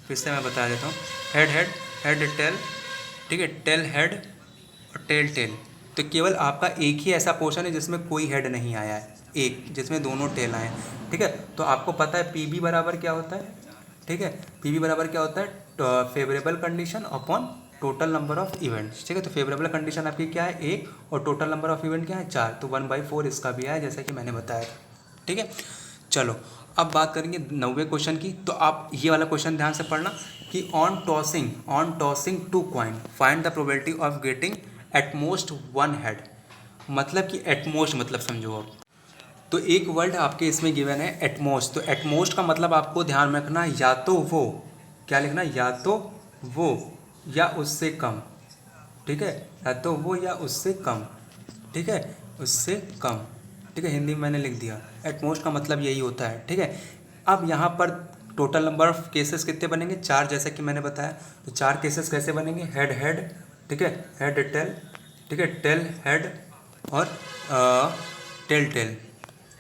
[SPEAKER 1] फिर से मैं बता देता हूँ, हेड टेल, ठीक है, टेल हेड और टेल, तो केवल आपका एक ही ऐसा पोर्शन है जिसमें कोई हेड नहीं आया है, एक जिसमें दोनों टेल आए हैं। ठीक है, तो आपको पता है पीबी बराबर क्या होता है। ठीक है, पीबी बराबर क्या होता है, favourable condition upon total number of events. ठीक है, तो फेवरेबल कंडीशन आपकी क्या है 1, और टोटल नंबर ऑफ इवेंट क्या है 4, तो 1/4 इसका भी है, जैसा कि मैंने बताया था। ठीक है, चलो अब बात करेंगे 90वें क्वेश्चन की। तो आप ये वाला क्वेश्चन ध्यान से पढ़ना कि on tossing 2 coin, find the probability of getting at most 1 head, मतलब कि एटमोस्ट मतलब समझो आप, तो एक वर्ड आपके इसमें गिवन है एटमोस्ट, तो एटमोस्ट का मतलब आपको ध्यान में रखना, या तो वो, क्या लिखना, या तो वो या उससे कम। ठीक है, या तो वो या उससे कम। ठीक है, उससे कम। ठीक है, हिंदी में मैंने लिख दिया, एटमोस्ट का मतलब यही होता है। ठीक है, अब यहाँ पर टोटल नंबर ऑफ केसेस कितने बनेंगे 4, जैसा कि मैंने बताया, तो 4 केसेस कैसे बनेंगे, हेड, ठीक है, हेड टेल, ठीक है, टेल हेड, और टेल।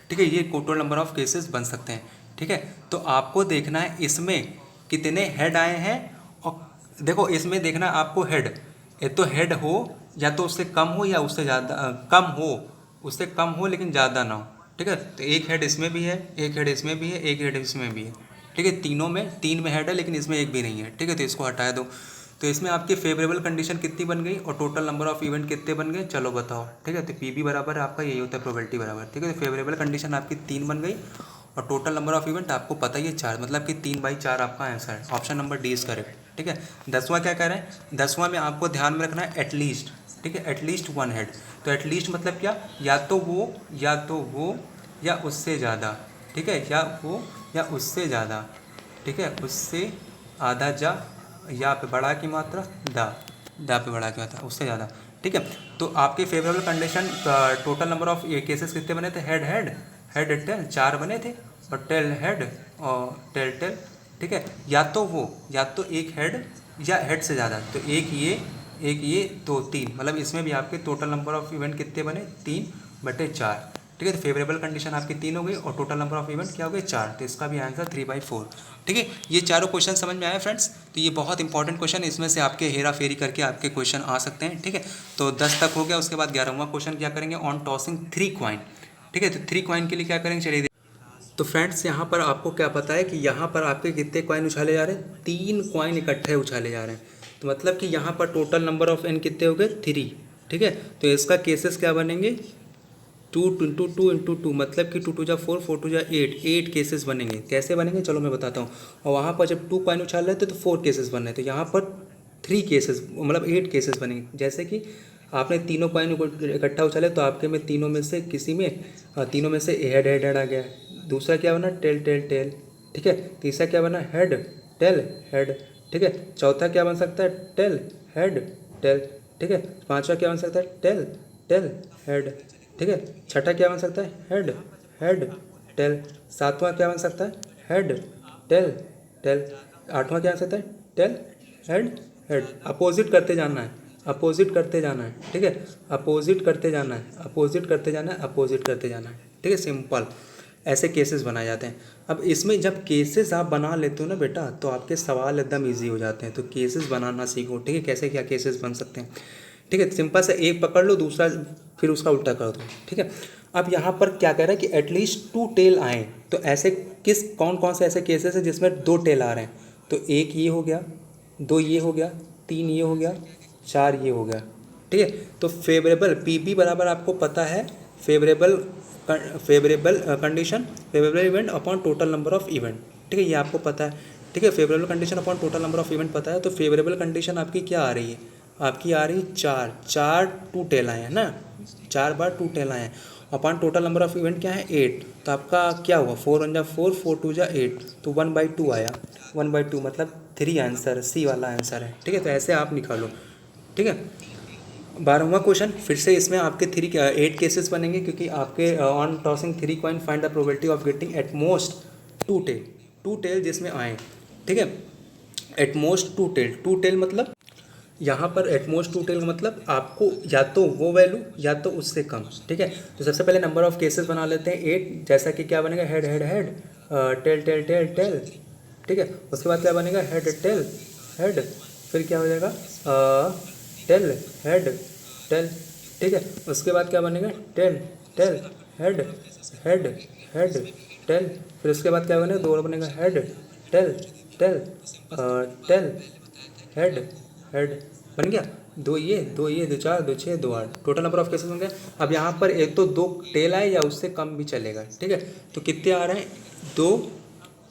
[SPEAKER 1] ठीक है, ये टोटल नंबर ऑफ केसेस बन सकते हैं। ठीक है, तो आपको देखना है इसमें कितने हेड आए हैं, और देखो इसमें देखना है आपको हेड, ये तो हेड हो या तो उससे कम हो या उससे ज़्यादा, कम हो, उससे कम हो लेकिन ज़्यादा ना हो। ठीक है, तो एक हेड इसमें भी है, एक हेड इसमें भी है, एक हेड इसमें भी है। ठीक है, तीन में हेड है लेकिन इसमें एक भी नहीं है। ठीक है, तो इसको हटा दो, तो इसमें आपकी फेवरेबल कंडीशन कितनी बन गई और टोटल नंबर ऑफ इवेंट कितने बन गए, चलो बताओ। ठीक है, तो पीबी बराबर आपका यही होता है, प्रोबेबिलिटी बराबर। ठीक है, तो फेवरेबल कंडीशन आपकी 3 बन गई और टोटल नंबर ऑफ इवेंट आपको पता ही है 4, मतलब कि 3/4 आपका आंसर है, option number D is correct. ठीक है, 10वां क्या कह रहे हैं, 10वां में आपको ध्यान में रखना है एटलीस्ट। ठीक है, एटलीस्ट वन हेड। तो एटलीस्ट मतलब क्या, या तो वो या उससे ज़्यादा, ठीक है, या वो या उससे ज़्यादा, ठीक है, उससे आधा जा, या पे बढ़ा की मात्रा दा पे बढ़ा की मात्रा उससे ज़्यादा, ठीक है। तो आपके favourable condition total number of cases कितने बने थे, हेड हेड हेड टेल 4 बने थे, और टेल हेड और टेल टेल, ठीक है। या तो वो या तो एक हेड या हेड से ज़्यादा, तो एक ये 2 3, मतलब इसमें भी आपके टोटल नंबर ऑफ इवेंट कितने बने 3/4, ठीक है। तो फेवरेबल कंडीशन आपकी 3 हो गई और टोटल नंबर ऑफ इवेंट क्या हो गए 4, तो इसका भी आंसर 3/4, ठीक है। ये चारों क्वेश्चन समझ में आए फ्रेंड्स। तो ये बहुत इंपॉर्टेंट क्वेश्चन, इसमें से आपके हेरा फेरी करके आपके क्वेश्चन आ सकते हैं, ठीक है। तो 10 तक हो गया, उसके बाद 11वां क्वेश्चन क्या करेंगे, ऑन टॉसिंग 3 कॉइन, ठीक है। तो 3 कॉइन के लिए क्या करेंगे, चलिए। तो फ्रेंड्स यहाँ पर आपको क्या पता है कि यहाँ पर आपके कितने कॉइन उछाले जा रहे हैं, 3 कॉइन इकट्ठे उछाले जा रहे हैं। तो मतलब कि यहाँ पर टोटल नंबर ऑफ एन कितने हो गए 3, ठीक है। तो इसका केसेस क्या बनेंगे, 2 मतलब कि 2 2 4 4 8 केसेस बनेंगे। कैसे बनेंगे चलो मैं बताता हूँ। और वहाँ पर जब 2 कॉइन उछाल रहे थे तो 4 केसेस बन रहे थे, तो यहाँ पर 3 केसेस मतलब 8 केसेस बनेंगे। जैसे कि आपने तीनों कॉइन इकट्ठा उछाले तो आपके में तीनों में से किसी में तीनों में से हेड हेड हेड आ गया। दूसरा क्या बना, टेल टेल टेल, ठीक है। तीसरा क्या बना, हेड टेल हेड, ठीक है। चौथा क्या बन सकता है, टेल हेड टेल, ठीक है। पांचवा क्या बन सकता है, टेल टेल हेड, ठीक है। छठा क्या बन सकता है, हेड हेड टेल। सातवां क्या बन सकता है, हेड टेल टेल। आठवां क्या बन सकता है, टेल हेड हेड। अपोजिट करते जाना है, अपोजिट करते जाना है, ठीक है। अपोजिट करते जाना है, अपोजिट करते जाना है, अपोजिट करते जाना है, ठीक है। सिंपल ऐसे केसेस बनाए जाते हैं। अब इसमें जब केसेस आप बना लेते हो ना बेटा, तो आपके सवाल एकदम इजी हो जाते हैं। तो केसेस बनाना सीखो, ठीक है, कैसे क्या केसेस बन सकते हैं, ठीक है। सिंपल से एक पकड़ लो, दूसरा फिर उसका उल्टा कर दो, ठीक है। अब यहाँ पर क्या कह रहा है कि एटलीस्ट 2 टेल आए, तो ऐसे कौन कौन से ऐसे केसेस हैं जिसमें 2 टेल आ रहे हैं। तो एक ये हो गया, 2 ये हो गया, 3 ये हो गया, 4 ये हो गया, ठीक है। तो फेवरेबल पी बराबर आपको पता है, favourable condition, favourable event upon total number of event, ठीक है, ये आपको पता है, ठीक है। Favourable condition upon total number of event पता है। तो फेवरेबल कंडीशन आपकी क्या आ रही है, आपकी आ रही 4 2 टेल आए हैं ना, 4 बार 2 टेल आए हैं। Upon total number of event क्या है 8, तो आपका क्या हुआ, 4 1 जा 4 4 2 जा 8, तो 1/2 आया, 1/2 मतलब 3 आंसर, सी वाला आंसर है, ठीक है। तो ऐसे आप निकालो, ठीक है। 12वां क्वेश्चन फिर से इसमें आपके 8 केसेस बनेंगे, क्योंकि आपके on tossing 3 coin find the probability of getting at most 2 tail जिसमें आए, ठीक है। एट मोस्ट 2 टेल मतलब यहाँ पर एटमोस्ट 2 टेल का मतलब आपको या तो वो वैल्यू या तो उससे कम, ठीक है। तो सबसे पहले नंबर ऑफ केसेस बना लेते हैं 8, जैसा कि क्या बनेगा, head head head tail tail tail tail, ठीक है। उसके बाद क्या बनेगा, हेड टेल हेड, फिर क्या हो जाएगा टेल हेड टेल, ठीक है। उसके बाद क्या बनेगा, tail tail head head head tail, फिर उसके बाद क्या बनेगा, 2 और बनेगा, head tail tail tail head head, बन गया। 2 ये 2 2 4 2 6 2 8, टोटल नंबर ऑफ केसेस बन गए। अब यहाँ पर एक तो 2 टेल आए या उससे कम भी चलेगा, ठीक है। तो कितने आ रहे हैं, 2,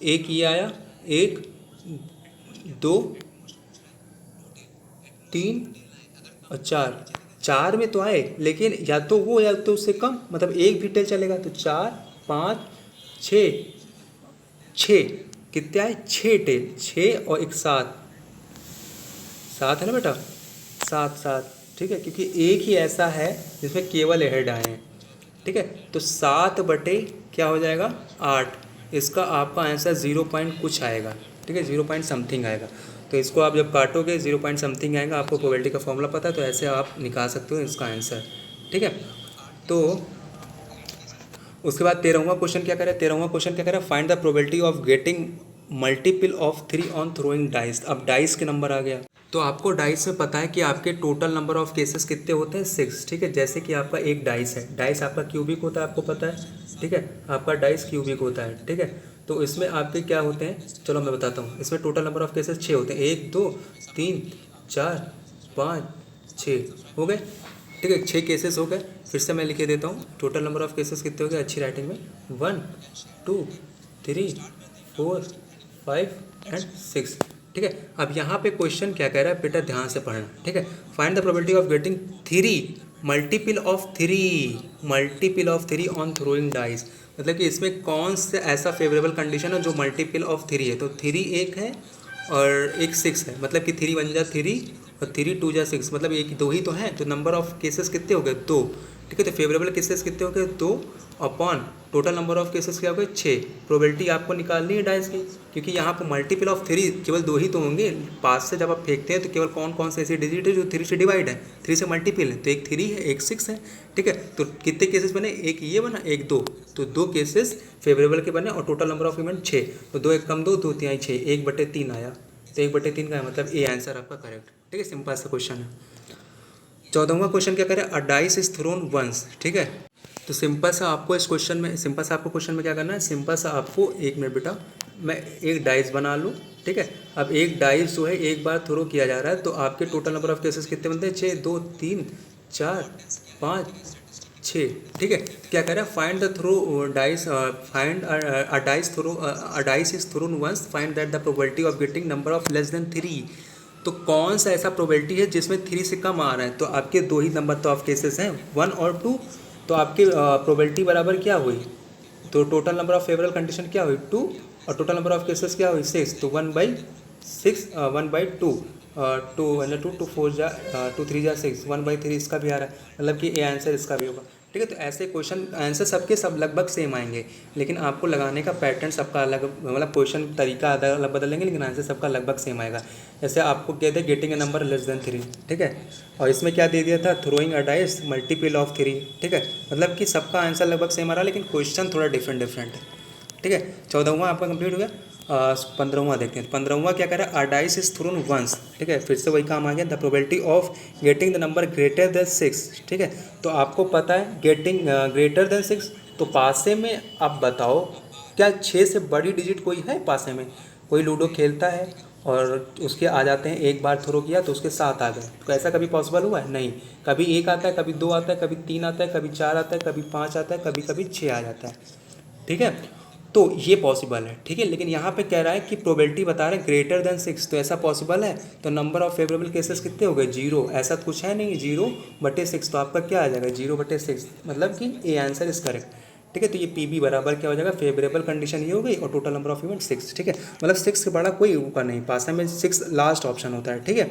[SPEAKER 1] एक ये आया, 1 2 3 और 4 में तो आए, लेकिन या तो वो या तो उससे कम, मतलब एक भी टेल चलेगा। तो 4 5 6 6 कितने आए, 6 टेल, 6 और एक 7 है ना बेटा, 7 ठीक है, क्योंकि एक ही ऐसा है जिसमें केवल हेड आए हैं, ठीक है। तो 7 बटे क्या हो जाएगा 8, इसका आपका आंसर 0 पॉइंट कुछ आएगा, ठीक है, 0 पॉइंट समथिंग आएगा। तो इसको आप जब काटोगे 0 पॉइंट समथिंग आएगा, आपको प्रोबेबिलिटी का फॉर्मूला पता है, तो ऐसे आप निकाल सकते हो इसका आंसर, ठीक है। तो उसके बाद 13वां क्वेश्चन क्या करे, 13वां क्वेश्चन क्या करे, find the probability of getting multiple of 3 on throwing dice. अब डाइस के नंबर आ गया, तो आपको डाइस में पता है कि आपके टोटल नंबर ऑफ केसेस कितने होते हैं 6, ठीक है। जैसे कि आपका एक डाइस है, डाइस आपका क्यूबिक होता है, आपको पता है, ठीक है, आपका डाइस क्यूबिक होता है, ठीक है। तो इसमें आपके क्या होते हैं, चलो मैं बताता हूँ। इसमें टोटल नंबर ऑफ केसेस 6 होते हैं, 1 2 3 4 5 6 हो गए, ठीक है, 6 केसेस हो गए। फिर से मैं लिखे देता हूँ, टोटल नंबर ऑफ केसेस कितने हो गए अच्छी राइटिंग में, 1 2 3 4 5 एंड 6, ठीक है। अब यहाँ पे क्वेश्चन क्या कह रहा है बेटा, ध्यान से पढ़ना, ठीक है। Find the probability of getting 3 multiple of 3 on throwing dice. मतलब कि इसमें कौन सा ऐसा फेवरेबल कंडीशन है जो मल्टीपल ऑफ 3 है। तो 3 एक है और एक 6 है, मतलब कि 3 1 जा 3 और 3 2 जा 6, मतलब एक दो ही तो हैं। तो नंबर ऑफ केसेस कितने हो गए, 2, ठीक है। तो फेवरेबल केसेस कितने हो गए, 2 upon total number of cases क्या हो गए, 6। प्रोबेबिलिटी आपको निकालनी है डाइस की, क्योंकि यहाँ पर मल्टीपल ऑफ 3 केवल 2 ही तो होंगे। 5 से जब आप फेंकते हैं तो केवल कौन कौन से ऐसे डिजिट है जो 3 से डिवाइड है, 3 से मल्टीपल है। तो एक 3 है, एक 6 है, ठीक है। तो कितने केसेस बने, एक ये बना, एक 2, तो 2 केसेस फेवरेबल के बने और टोटल नंबर ऑफ इवेंट 6। तो 2 एक कम 2, 2 3 6, 1/3 आया। तो 1/3 का है, मतलब ए आंसर आपका करेक्ट, ठीक है। सिंपल सा क्वेश्चन है। 14वां क्वेश्चन क्या करें, a dice is thrown once, ठीक है। तो सिंपल सा आपको इस क्वेश्चन में, सिंपल सा आपको क्वेश्चन में क्या करना है, सिंपल सा आपको, एक मिनट बेटा, मैं एक डाइस बना लूँ, ठीक है। अब एक डाइस जो है एक बार थ्रो किया जा रहा है, तो आपके टोटल नंबर ऑफ केसेस कितने बनते हैं, 6, 2 3 4 5 6, ठीक है। क्या कह रहा है, find the throw dice, find a dice is thrown once, find that the probability of getting number of less than 3। तो कौन सा ऐसा प्रोबेबिलिटी है जिसमें 3 से कम आ रहा है। तो आपके दो ही नंबर तो ऑफ केसेस हैं, 1 और 2। तो आपकी प्रोबेबिलिटी बराबर क्या हुई, तो total number of favourable condition क्या हुई, 2, और टोटल नंबर ऑफ केसेस क्या हुई, 6। तो 1/6, 1/2, 2 मतलब 2 4 जा 2 3 जा 6, 1/3 इसका भी आ रहा है, मतलब कि ए आंसर इसका भी होगा, ठीक है। तो ऐसे क्वेश्चन आंसर सबके सब लगभग सेम आएंगे, लेकिन आपको लगाने का पैटर्न सबका अलग, मतलब क्वेश्चन तरीका अलग बदलेंगे, लेकिन आंसर सबका लगभग सेम आएगा। जैसे आपको कहते हैं getting a number less than 3, ठीक है, और इसमें क्या दे दिया था, throwing a dice multiple of 3, ठीक है। मतलब कि सबका आंसर लगभग सेम आ रहा है, लेकिन क्वेश्चन थोड़ा डिफरेंट है, ठीक है। 14वां आपका कंप्लीट हो गया। 15वां देखते हैं। 15वां क्या कह रहा है, a dice is thrown once, ठीक है। फिर से वही काम आ गया, the probability of getting the number greater than 6, ठीक है। तो आपको पता है गेटिंग ग्रेटर देन 6, तो पासे में आप बताओ क्या 6 से बड़ी डिजिट कोई है पासे में। कोई लूडो खेलता है और उसके आ जाते हैं, एक बार थ्रो किया तो उसके 7 आ गए, तो ऐसा कभी पॉसिबल हुआ है, नहीं। कभी 1 आता है, कभी 2 आता है, कभी 3 आता है, कभी 4 आता है, कभी 5 आता है, कभी कभी 6 आ जाता है, ठीक है। तो ये पॉसिबल है, ठीक है। लेकिन यहाँ पे कह रहा है कि प्रोबेबिलिटी बता रहे हैं ग्रेटर देन 6, तो ऐसा पॉसिबल है। तो नंबर ऑफ फेवरेबल केसेस कितने हो गए, 0, ऐसा कुछ है नहीं, 0/6। तो आपका क्या आ जाएगा, 0/6, मतलब कि ए आंसर इज करेक्ट, ठीक है। तो ये पी बी बराबर क्या हो जाएगा, फेवरेबल कंडीशन ये हो गई और टोटल नंबर ऑफ इवेंट 6, ठीक है। मतलब 6 से बड़ा कोई ऊपर नहीं, पास में 6 लास्ट ऑप्शन होता है, ठीक है।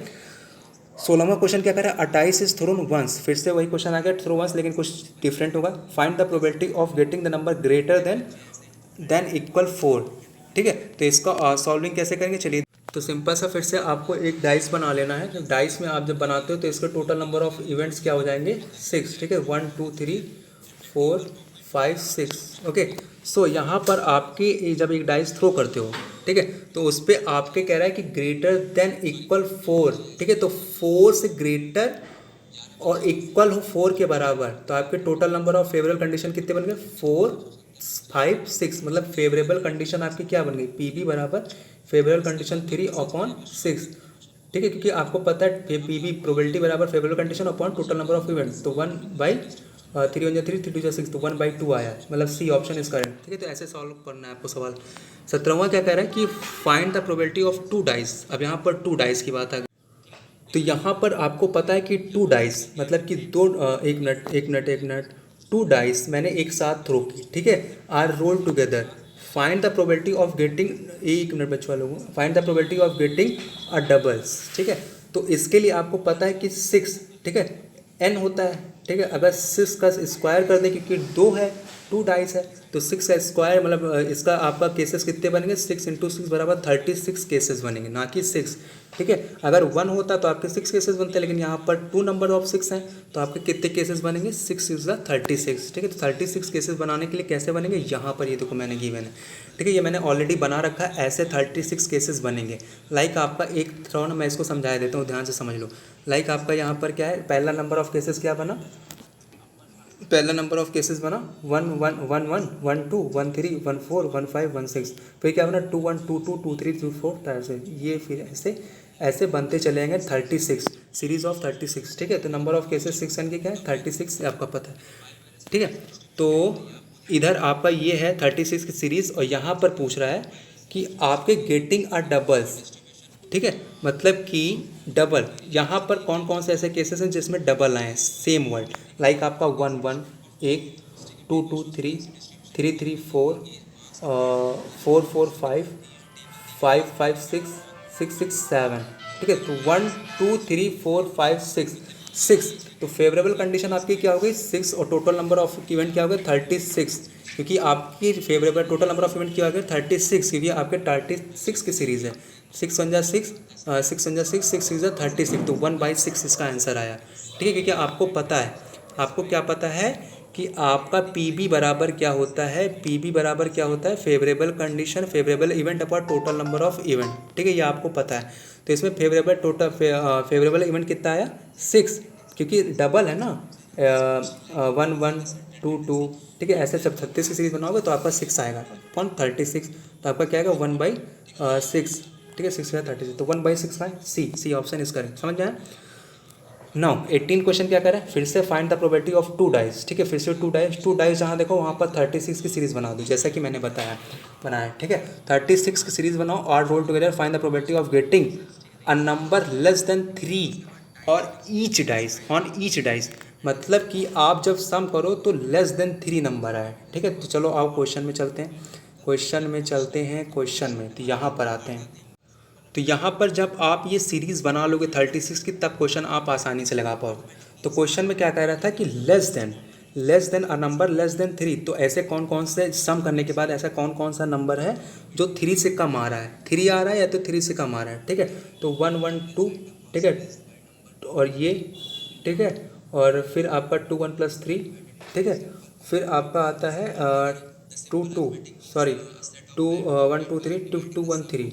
[SPEAKER 1] 16वां क्वेश्चन क्या कर रहा है, a dice is thrown once, फिर से वही क्वेश्चन आ गया, थ्रो वंस, लेकिन कुछ डिफरेंट होगा। Find the probability of getting the number greater than equal 4, ठीक है। तो इसका सॉल्विंग कैसे करेंगे, चलिए। तो सिंपल सा फिर से आपको एक डाइस बना लेना है। तो डाइस में आप जब बनाते हो तो इसका टोटल नंबर ऑफ इवेंट्स क्या हो जाएंगे, 6, ठीक है। 1 2 3 4 5 6, ओके। सो यहाँ पर आपके जब एक डाइस थ्रो करते हो, ठीक है, तो उस पर आपके कह रहा है कि ग्रेटर देन इक्वल 4, ठीक है। तो 4 से ग्रेटर और इक्वल हो 4 के बराबर, तो आपके total number of favourable condition कितने बन गए, 4 5 6, मतलब फेवरेबल कंडीशन आपकी क्या बन गई, पी बी बराबर फेवरेबल कंडीशन 3/6, ठीक है। क्योंकि आपको पता है पी बी प्रोबेबिलिटी बराबर favourable condition upon total number of events, तो 1/3 1 जा 3 3 2 जा 6, तो 1/2 आया, मतलब सी ऑप्शन इज करेक्ट, ठीक है। तो ऐसे सॉल्व करना है आपको सवाल। 17वां क्या कह रहा है कि find the probability of 2 dice. अब यहाँ पर 2 डाइस की बात आ गई, तो यहाँ पर आपको पता है कि 2 डाइस मतलब कि एक मिनट 2 डाइस मैंने एक साथ थ्रो की, ठीक है, are roll together. Find the probability of getting, एक मिनट बच्चों लोगों, find the probability of getting a doubles, ठीक है। तो इसके लिए आपको पता है कि 6, ठीक है, n होता है, ठीक है। अगर 6 का स्क्वायर कर दें, क्योंकि 2 है, 2 डाइस है, तो 6 का स्क्वायर मतलब इसका आपका केसेस कितने बनेंगे, 6 × 6 बराबर 36 केसेस बनेंगे, ना कि 6, ठीक है। अगर 1 होता तो आपके 6 केसेस बनते हैं, लेकिन यहाँ पर 2 नंबर ऑफ 6 हैं, तो आपके कितने केसेस बनेंगे, 6 × 36, ठीक है। तो 36 केसेस बनाने के लिए कैसे बनेंगे, यहाँ पर ये देखो मैंने गिवन है, ठीक है। ये मैंने ऑलरेडी बना रखा है, ऐसे 36 केसेस बनेंगे। लाइक आपका एक राउंड मैं इसको समझा देता हूँ, ध्यान से समझ लो। लाइक आपका यहाँ पर क्या है, पहला नंबर ऑफ केसेस क्या बना, पहला नंबर ऑफ केसेस बना 1 1 1 1 1 2 1 3 1 4 1 5 1 6, फिर क्या बना 2 1 2 2 2 3 2 4, ऐसे ये फिर ऐसे ऐसे बनते चले जाएंगे 36, सीरीज ऑफ 36, ठीक है। तो नंबर ऑफ केसेस 6 के क्या है 36, आपका पता है, ठीक है। तो इधर आपका ये है 36 की सीरीज़, और यहाँ पर पूछ रहा है कि आपके गेटिंग अ डबल्स, ठीक है, मतलब कि डबल, यहाँ पर कौन कौन से ऐसे केसेस हैं जिसमें डबल आए सेम वर्ड, लाइक आपका 1 1 एक, 2 2 3, 3 3 4, 4 4 5, 5 5 6, 6 6 7, ठीक है। तो 1 2 3 4 5 6, 6, तो फेवरेबल कंडीशन आपकी क्या हो गई 6, और टोटल नंबर ऑफ इवेंट क्या हो गया 36, क्योंकि आपकी favourable total number of event क्या हो गया 36, क्योंकि आपके 36 की सीरीज़ है, 6 1 जा 6, 6 1 जा 6, 6 6 जा 36, तो 1/6 इसका आंसर आया, ठीक है। क्योंकि आपको पता है, आपको क्या पता है कि आपका पी बी बराबर क्या होता है, पी बी बराबर क्या होता है favourable condition, favourable event upon total number of event, ठीक है, ये आपको पता है। तो इसमें फेवरेबल इवेंट कितना आया 6, क्योंकि डबल है ना, 1 1 2 2, ठीक है, ऐसे सब 36 की सीरीज बनाओगे तो आपका 6 आएगा अपॉन 36, तो आपका क्या आएगा 1/6, ठीक है, 6 36, तो 1/6 का सी ऑप्शन इज करेक्ट, समझ में? नाउ 18 क्वेश्चन क्या करें, फिर से find the probability of 2 dice, ठीक है, फिर से 2 डाइस जहाँ देखो वहाँ पर 36 की सीरीज बना दो, जैसा कि मैंने बनाया, ठीक है, 36 की सीरीज बनाओ और roll together, find the probability of getting a number less than 3 और each dice on each dice, मतलब कि आप जब सम करो तो लेस देन 3 नंबर आए, ठीक है। तो चलो आओ क्वेश्चन में चलते हैं, क्वेश्चन में तो यहाँ पर आते हैं। तो यहाँ पर जब आप ये सीरीज़ बना लोगे 36 की, तब क्वेश्चन आप आसानी से लगा पाओगे। तो क्वेश्चन में क्या कह रहा था कि लेस देन अ नंबर लेस देन 3, तो ऐसे कौन कौन से सम करने के बाद ऐसा कौन कौन सा नंबर है जो 3 से कम आ रहा है, 3 आ रहा है या तो 3 से कम आ रहा है, ठीक है। तो 1 1 2, ठीक है, और ये, ठीक है, और फिर आपका 2 1 + 3, ठीक है, फिर आपका आता है 2 2 सॉरी 2 1 2 3 2 2 1 3,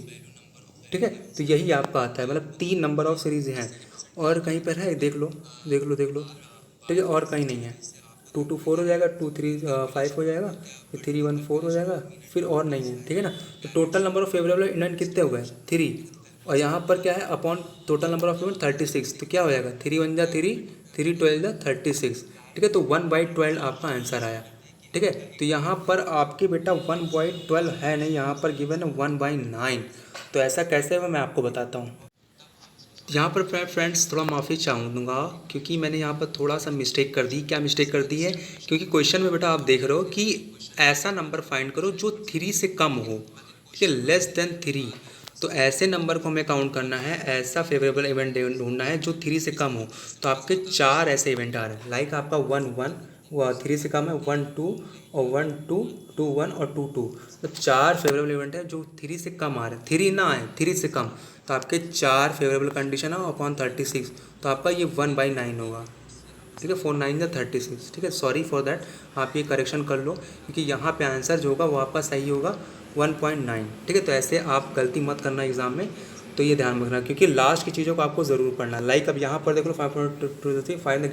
[SPEAKER 1] ठीक है। तो यही आपका आता है, मतलब 3 नंबर ऑफ सीरीज हैं, और कहीं पर है देख लो, ठीक है, और कहीं नहीं है। 2 2 4 हो जाएगा, 2 3 5 हो जाएगा, फिर 3 1 4 हो जाएगा, फिर और नहीं है, ठीक है ना। तो total number of favourable event कितने हुए 3, और यहाँ पर क्या है upon total number of event 36, तो क्या हो जाएगा 3 1 जा 3, 3 12 जा 36, ठीक है। तो 1/12 आपका आंसर आया, ठीक है। तो यहाँ पर आपके बेटा 1/12 है नहीं, यहाँ पर गिवन है 1/9, तो ऐसा कैसे हुआ मैं आपको बताता हूँ। यहाँ पर फ्रेंड्स थोड़ा माफ़ी चाहूँगा, क्योंकि मैंने यहाँ पर थोड़ा सा मिस्टेक कर दी। क्या मिस्टेक कर दी है, क्योंकि क्वेश्चन में बेटा आप देख रहे हो कि ऐसा नंबर फाइंड करो जो 3 से कम हो, ठीक है, लेस देन 3, तो ऐसे नंबर को हमें काउंट करना है, ऐसा फेवरेबल इवेंट ढूंढना है जो 3 से कम हो। तो आपके 4 ऐसे इवेंट आ रहे हैं, लाइक आपका 1 1, वो 3 से कम है, 1 2, और 1 2 2 1 और 2 2, तो 4 फेवरेबल इवेंट है जो 3 से कम आ रहे हैं, 3 ना आए 3 से कम, तो आपके 4 फेवरेबल कंडीशन है अपॉन 36, तो आपका ये 1/9 होगा, ठीक है, 4 9 जा 36, ठीक है। सॉरी फॉर दैट, आप ये करेक्शन कर लो, क्योंकि यहाँ पे आंसर जो होगा वो आपका सही होगा 1.9, ठीक है। तो ऐसे आप गलती मत करना एग्जाम में, तो ये ध्यान रखना, क्योंकि लास्ट की चीज़ों को आपको ज़रूर पढ़ना। लाइक अब यहाँ पर देख लो 5.2 find the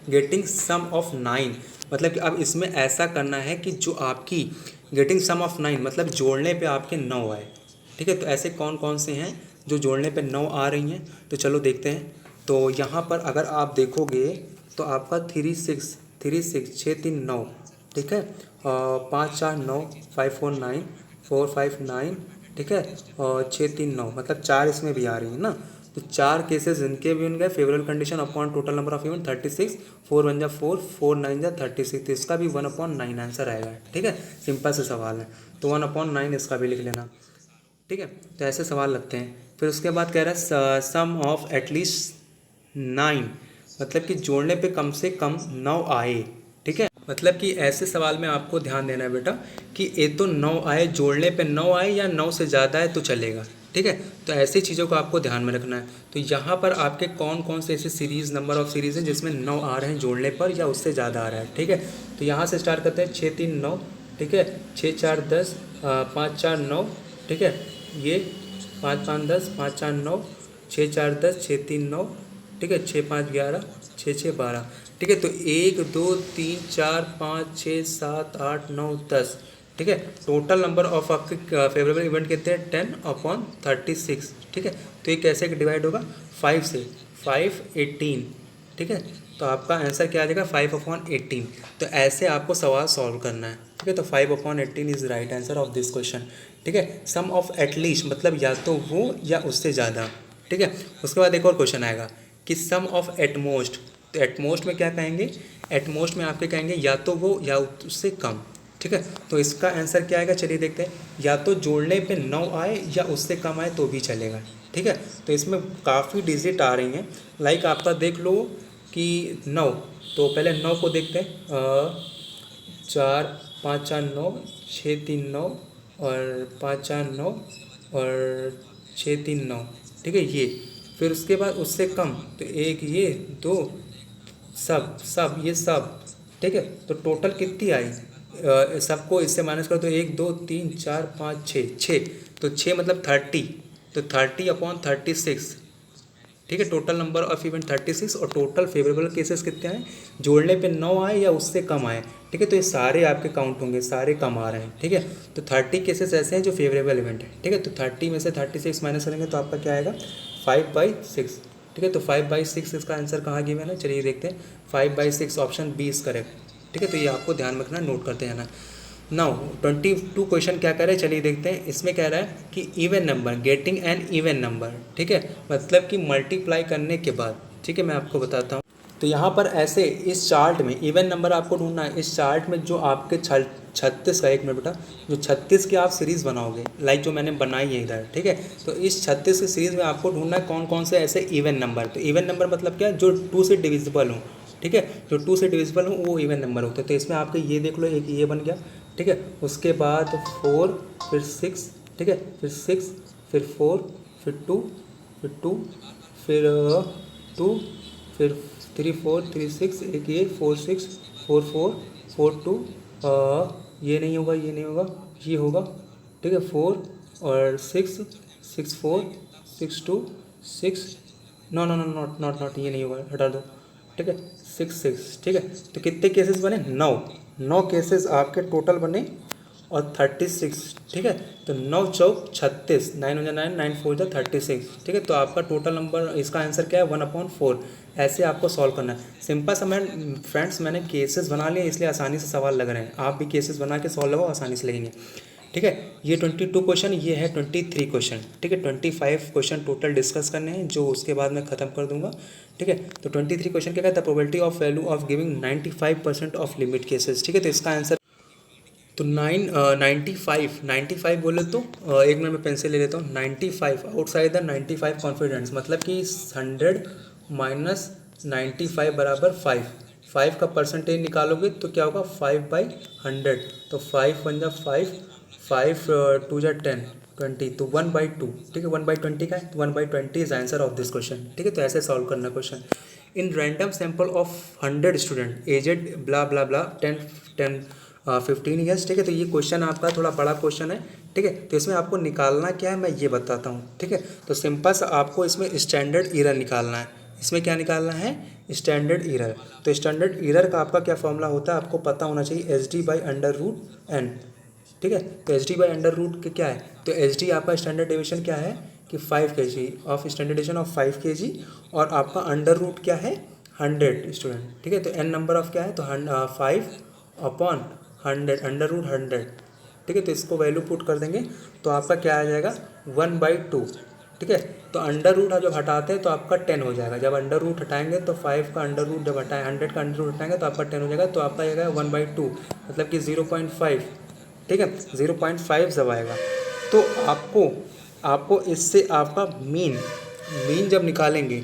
[SPEAKER 1] getting sum of 9, मतलब कि अब इसमें ऐसा करना है कि जो आपकी गेटिंग सम ऑफ 9 मतलब जोड़ने पे आपके 9 आए, ठीक है। तो ऐसे कौन कौन से हैं जो जोड़ने पे 9 आ रही हैं, तो चलो देखते हैं। तो यहाँ पर अगर आप देखोगे तो आपका 3 6 6 3 9, ठीक है, 5 4 9, 5 4 9, 4 5 9, ठीक है, और 6 3 9, मतलब 4 इसमें भी आ रही है ना। तो 4 केसेस इनके भी उनके favourable condition upon total number of event 36, 4 1 जा 4, 4 9 जा 36, तो इसका भी 1/9 आंसर आएगा, ठीक है। सिंपल से सवाल है, तो 1/9 इसका भी लिख लेना, ठीक है। तो ऐसे सवाल लगते हैं। फिर उसके बाद कह रहा है सम ऑफ एटलीस्ट 9, मतलब कि जोड़ने पे कम से कम 9 आए, ठीक है। मतलब कि ऐसे सवाल में आपको ध्यान देना है बेटा कि ये तो 9 आए, जोड़ने पे 9 आए या 9 से ज़्यादा है तो चलेगा, ठीक है। तो ऐसी चीज़ों को आपको ध्यान में रखना है। तो यहाँ पर आपके कौन कौन से ऐसे सीरीज़ नंबर ऑफ सीरीज़ हैं जिसमें 9 आ रहे हैं जोड़ने पर या उससे ज़्यादा आ रहा है, ठीक है। तो यहाँ से स्टार्ट करते हैं 6 3 9, ठीक है, 6 4 10, 5 4 9, ठीक है, ये 5 5 10, 5 4 9, 6 4 10, 6 3 9, ठीक है, 6 5 11, 6 6 12, ठीक है। तो 1 2 3 4 5 6 7 8 9 10, ठीक है। टोटल नंबर ऑफ आपके फेवरेबल इवेंट कितने हैं 10/36, ठीक है। तो ये कैसे डिवाइड होगा 5 से, 5 18, ठीक है। तो आपका आंसर क्या आ जाएगा 5/18। तो ऐसे आपको सवाल सॉल्व करना है, ठीक है। तो 5/18 is right answer of this question, ठीक है। सम ऑफ एटलीस्ट मतलब या तो वो या उससे ज़्यादा, ठीक है। उसके बाद एक और क्वेश्चन आएगा कि सम ऑफ एटमोस्ट, तो एटमोस्ट में क्या कहेंगे, एटमोस्ट में आपके कहेंगे या तो वो या उससे कम, ठीक है। तो इसका आंसर क्या आएगा, चलिए देखते हैं। या तो जोड़ने पे 9 आए या उससे कम आए तो भी चलेगा, ठीक है। तो इसमें काफ़ी डिजिट आ रही हैं, लाइक आपका देख लो कि 9, तो पहले 9 को देखते हैं। 4 5 4 9, 6 3 9 और 5 4 9 और 6 3 9, ठीक है ये। फिर उसके बाद उससे कम तो एक ये, दो, सब सब ये सब, ठीक है। तो टोटल कितनी आई, सबको इससे माइनस करो तो 1 2 3 4 5 6, 6, तो 6 मतलब 30, तो 30/36, ठीक है। टोटल नंबर ऑफ इवेंट 36 और टोटल फेवरेबल केसेस कितने आए, जोड़ने पे 9 आए या उससे कम आए, ठीक है। तो ये सारे आपके काउंट होंगे, सारे कम आ रहे हैं, ठीक है। तो 30 केसेस ऐसे हैं जो फेवरेबल इवेंट है, ठीक है। तो 30 में से 36 माइनस करेंगे तो आपका क्या आएगा 5/6, ठीक है। तो 5/6 इसका आंसर कहाँ गिवन है, चलिए देखते हैं। 5/6 ऑप्शन बी इज करेक्ट, ठीक है। तो ये आपको ध्यान रखना, नोट करते जाना। नाउ 22 क्वेश्चन क्या कह रहे हैं, चलिए देखते हैं। इसमें कह रहा है कि even number, getting an even number, ठीक है, मतलब कि मल्टीप्लाई करने के बाद, ठीक है। मैं आपको बताता हूँ। तो यहाँ पर ऐसे इस चार्ट में इवन नंबर आपको ढूंढना है। इस चार्ट में जो आपके 36 का, एक मिनट बेटा, जो 36 की आप सीरीज़ बनाओगे, लाइक जो मैंने बनाई है इधर, ठीक है। तो इस 36 की सीरीज़ में आपको ढूंढना है कौन कौन से ऐसे इवन नंबर। तो इवन नंबर मतलब क्या है, जो 2 से डिविजिबल हो, ठीक है। जो 2 से डिविजिबल हो वो इवन नंबर होते हैं। तो इसमें आपके ये देख लो, एक ये बन गया, ठीक है। उसके बाद 4, फिर 6, ठीक है, फिर 6, फिर 4, फिर 2, फिर 2, फिर 2, फिर 3 4 3 6, एक ये 4 6 4 4 4 2, ये नहीं होगा, ये नहीं होगा, ये होगा, ठीक है। 4 और 6 6 4 6 2 6, no no no, not not not, ये नहीं होगा, हटा दो, ठीक है। 6 6, ठीक है। तो कितने केसेस बने, 9 केसेस आपके टोटल बने और 36, ठीक है। तो 9 चौक 36, 9 हो जाए 9, 9 4 जा 36, ठीक है। तो आपका टोटल नंबर, इसका आंसर क्या है 1/4। ऐसे आपको सॉल्व करना है, सिंपल सा। मैं फ्रेंड्स मैंने केसेस बना लिए इसलिए आसानी से सवाल लग रहे हैं, आप भी केसेस बना के सॉल्व लगाओ, आसानी से लगेंगे, ठीक है। ये 22 क्वेश्चन, ये है 23 क्वेश्चन, ठीक है। 25 क्वेश्चन टोटल डिस्कस करने हैं, जो उसके बाद मैं ख़त्म कर दूंगा, ठीक है। तो 23 क्वेश्चन क्या कहता है, probability of value of giving 95% of limit cases, ठीक है। तो इसका आंसर तो 95 बोले तो एक मिनट में पेंसिल ले लेता हूँ। 95 आउटसाइड द 95 कॉन्फिडेंस, मतलब कि 100 माइनस 95 बराबर 5 का परसेंटेज निकालोगे तो क्या होगा 5/100, तो 5 1 जा 5, 5 2 जा 10 20, तो 1/2, ठीक है। 1/20 का है, तो 1/20 is answer of this question, ठीक है। तो ऐसे सॉल्व करना question. In random sample of 100 student aged blah blah blah 15 years, ठीक है। तो ये क्वेश्चन आपका थोड़ा बड़ा क्वेश्चन है, ठीक है। तो इसमें आपको निकालना क्या है मैं ये बताता हूँ, ठीक है। तो सिंपल सा आपको इसमें स्टैंडर्ड एरर निकालना है। इसमें क्या निकालना है, स्टैंडर्ड एरर। तो स्टैंडर्ड एरर का आपका क्या फॉर्मूला होता है, आपको पता होना चाहिए, SD/√n, ठीक है। तो SD/√, के क्या है, तो SD आपका स्टैंडर्ड डेविएशन क्या है कि 5 kg of standard deviation of 5 kg, और आपका अंडर रूट क्या है 100 स्टूडेंट, ठीक है। तो n नंबर ऑफ क्या है, तो 5/100, अंडर रूट 100, ठीक है। तो इसको वैल्यू पुट कर देंगे तो आपका क्या आ जाएगा 1/2, ठीक है। तो अंडर रूट जब हटाते हैं तो आपका 10 हो जाएगा, जब अंडर रूट हटाएंगे तो 5 का अंडर रूट जब हटाएं, 100 का अंडर रूट हटाएंगे तो आपका 10 हो जाएगा, तो आपका आएगा 1/2, मतलब कि 0.5, ठीक है। 0.5 जब आएगा तो आपको इससे आपका मीन जब निकालेंगे,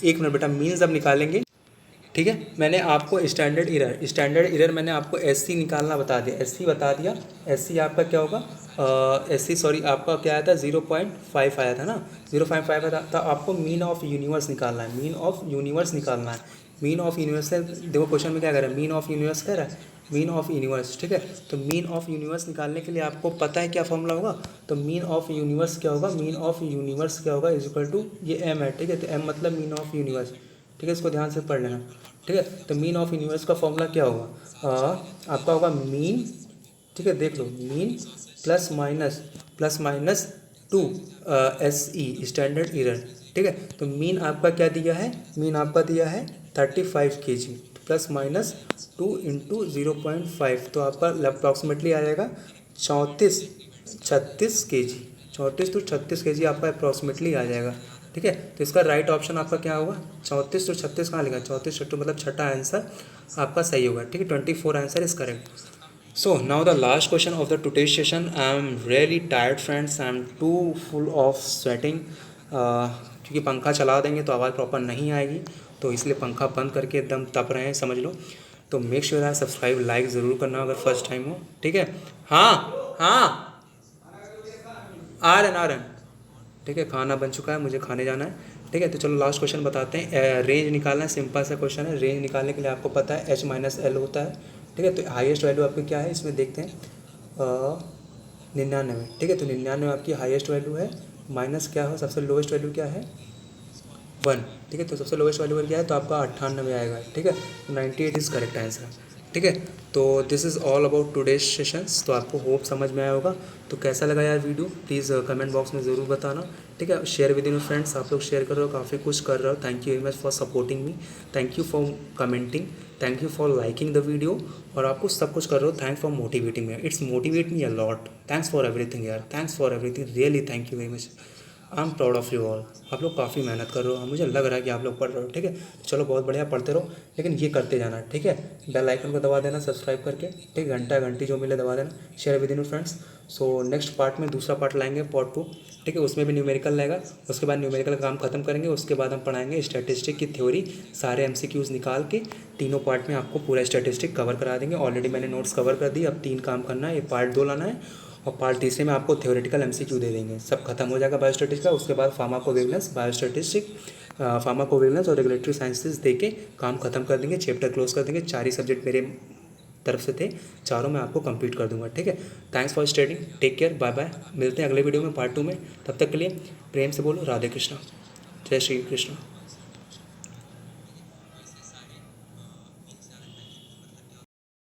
[SPEAKER 1] एक मिनट बेटा, मीन जब निकालेंगे, ठीक है। मैंने आपको स्टैंडर्ड एरर मैंने आपको SC निकालना बता दिया, SC आपका क्या होगा, SC सॉरी आपका क्या आया था 0.5 आया था ना, 0.5 आया था। तो आपको मीन ऑफ यूनिवर्स निकालना है, मीन ऑफ यूनिवर्स से देखो क्वेश्चन में क्या कह रहा है, मीन ऑफ यूनिवर्स कह रहा है, मीन ऑफ यूनिवर्स, ठीक है। तो मीन ऑफ यूनिवर्स निकालने के लिए आपको पता है क्या फॉर्मूला होगा, तो मीन ऑफ यूनिवर्स क्या होगा, इज इक्वल टू ये m है, ठीक है। तो m मतलब मीन ऑफ यूनिवर्स, ठीक है। इसको ध्यान से पढ़ लेना, ठीक है। तो मीन ऑफ यूनिवर्स का फॉर्मूला क्या होगा, आपका होगा मीन, ठीक है। देख लो, mean plus minus 2 SE standard error, ठीक है। तो मीन आपका क्या दिया है, 35 kg प्लस माइनस 2 × 0.5, तो आपका अप्रॉक्सीमेटली आ जाएगा 34 36 kg, 34 to 36 kg आपका अप्रॉक्सीमेटली आ जाएगा। ठीक है, तो इसका राइट ऑप्शन आपका क्या होगा? 34 to 36 कहाँ लिखा? 34 छट्टू मतलब छठा आंसर आपका सही होगा। ठीक है, 24 answer is correct. So now the last question of the today's session. I am really tired friends. I am too full of sweating. क्योंकि पंखा चला देंगे तो आवाज़ प्रॉपर नहीं आएगी, तो इसलिए पंखा बंद करके एकदम तप रहे हैं, समझ लो। तो मेक श्योर यार सब्सक्राइब लाइक ज़रूर करना अगर फर्स्ट टाइम हो। ठीक है, हाँ हाँ आ रहे हैं। ठीक है, खाना बन चुका है, मुझे खाने जाना है। ठीक है, तो चलो लास्ट क्वेश्चन बताते हैं। रेंज निकालना है, सिंपल सा क्वेश्चन है। रेंज निकालने के लिए आपको पता है H-L होता है। ठीक है, तो हाईएस्ट वैल्यू आपकी क्या है इसमें देखते हैं, 99। ठीक है, तो 99 आपकी हाईएस्ट वैल्यू है, माइनस क्या हो, सबसे लोएस्ट वैल्यू क्या है, 1। ठीक है, तो सबसे लोएस्ट वैल्यू क्या है, तो आपका 98 आएगा। ठीक है, 98 इज़ करेक्ट आंसर। ठीक है, तो this is all about today's sessions. तो आपको होप समझ में आया होगा। तो कैसा लगा यार वीडियो, प्लीज़ कमेंट बॉक्स में ज़रूर बताना। ठीक है, शेयर विद इन फ्रेंड्स, आप लोग शेयर कर रहे हो, काफ़ी कुछ कर रहे हो। Thank you very much for supporting me, thank you for commenting, thank you for liking the video, और आपको सब कुछ कर रहे हो। Thanks for motivating me, it's motivate me a lot. Thanks for everything यार, thanks for everything, really thank you very much. I am proud of you all. आप लोग काफ़ी मेहनत कर रहे हो, मुझे लग रहा है कि आप लोग पढ़ रहे हो। ठीक है, चलो बहुत बढ़िया, पढ़ते रहो, लेकिन ये करते जाना। ठीक है, बेल आइकन को दबा देना सब्सक्राइब करके। ठीक, घंटी जो मिले दबा देना, share with in friends. So next part में दूसरा पार्ट लाएंगे, पार्ट 2। ठीक है, उसमें भी न्यूमेरिकल रहेगा। उसके बाद न्यूमेरिकल का काम खत्म करेंगे, उसके बाद हम पढ़ाएंगे स्टैटिस्टिक की थ्योरी, सारे MCQs निकाल के तीनों पार्ट में आपको पूरा स्टैटिस्टिक कवर करा देंगे। ऑलरेडी मैंने नोट्स कवर कर दी, अब 3 काम करना है, ये पार्ट 2 लाना है, और पार्ट 3 में आपको थ्योरेटिकल MCQ दे देंगे। सब खत्म हो जाएगा बायोस्टैटिक्स का। उसके बाद फार्माकोविजिलेंस, बायोस्टैटिस्टिक, फार्माकोविजिलेंस और रेगुलेटरी साइंसेज दे के काम खत्म कर देंगे, चैप्टर क्लोज कर देंगे। 4 ही सब्जेक्ट मेरे तरफ से थे, चारों मैं आपको कंप्लीट कर दूंगा। ठीक है, thanks for studying, take care, bye bye. मिलते हैं अगले वीडियो में पार्ट 2 में। तब तक के लिए प्रेम से बोलो राधे कृष्णा, जय श्री कृष्ण।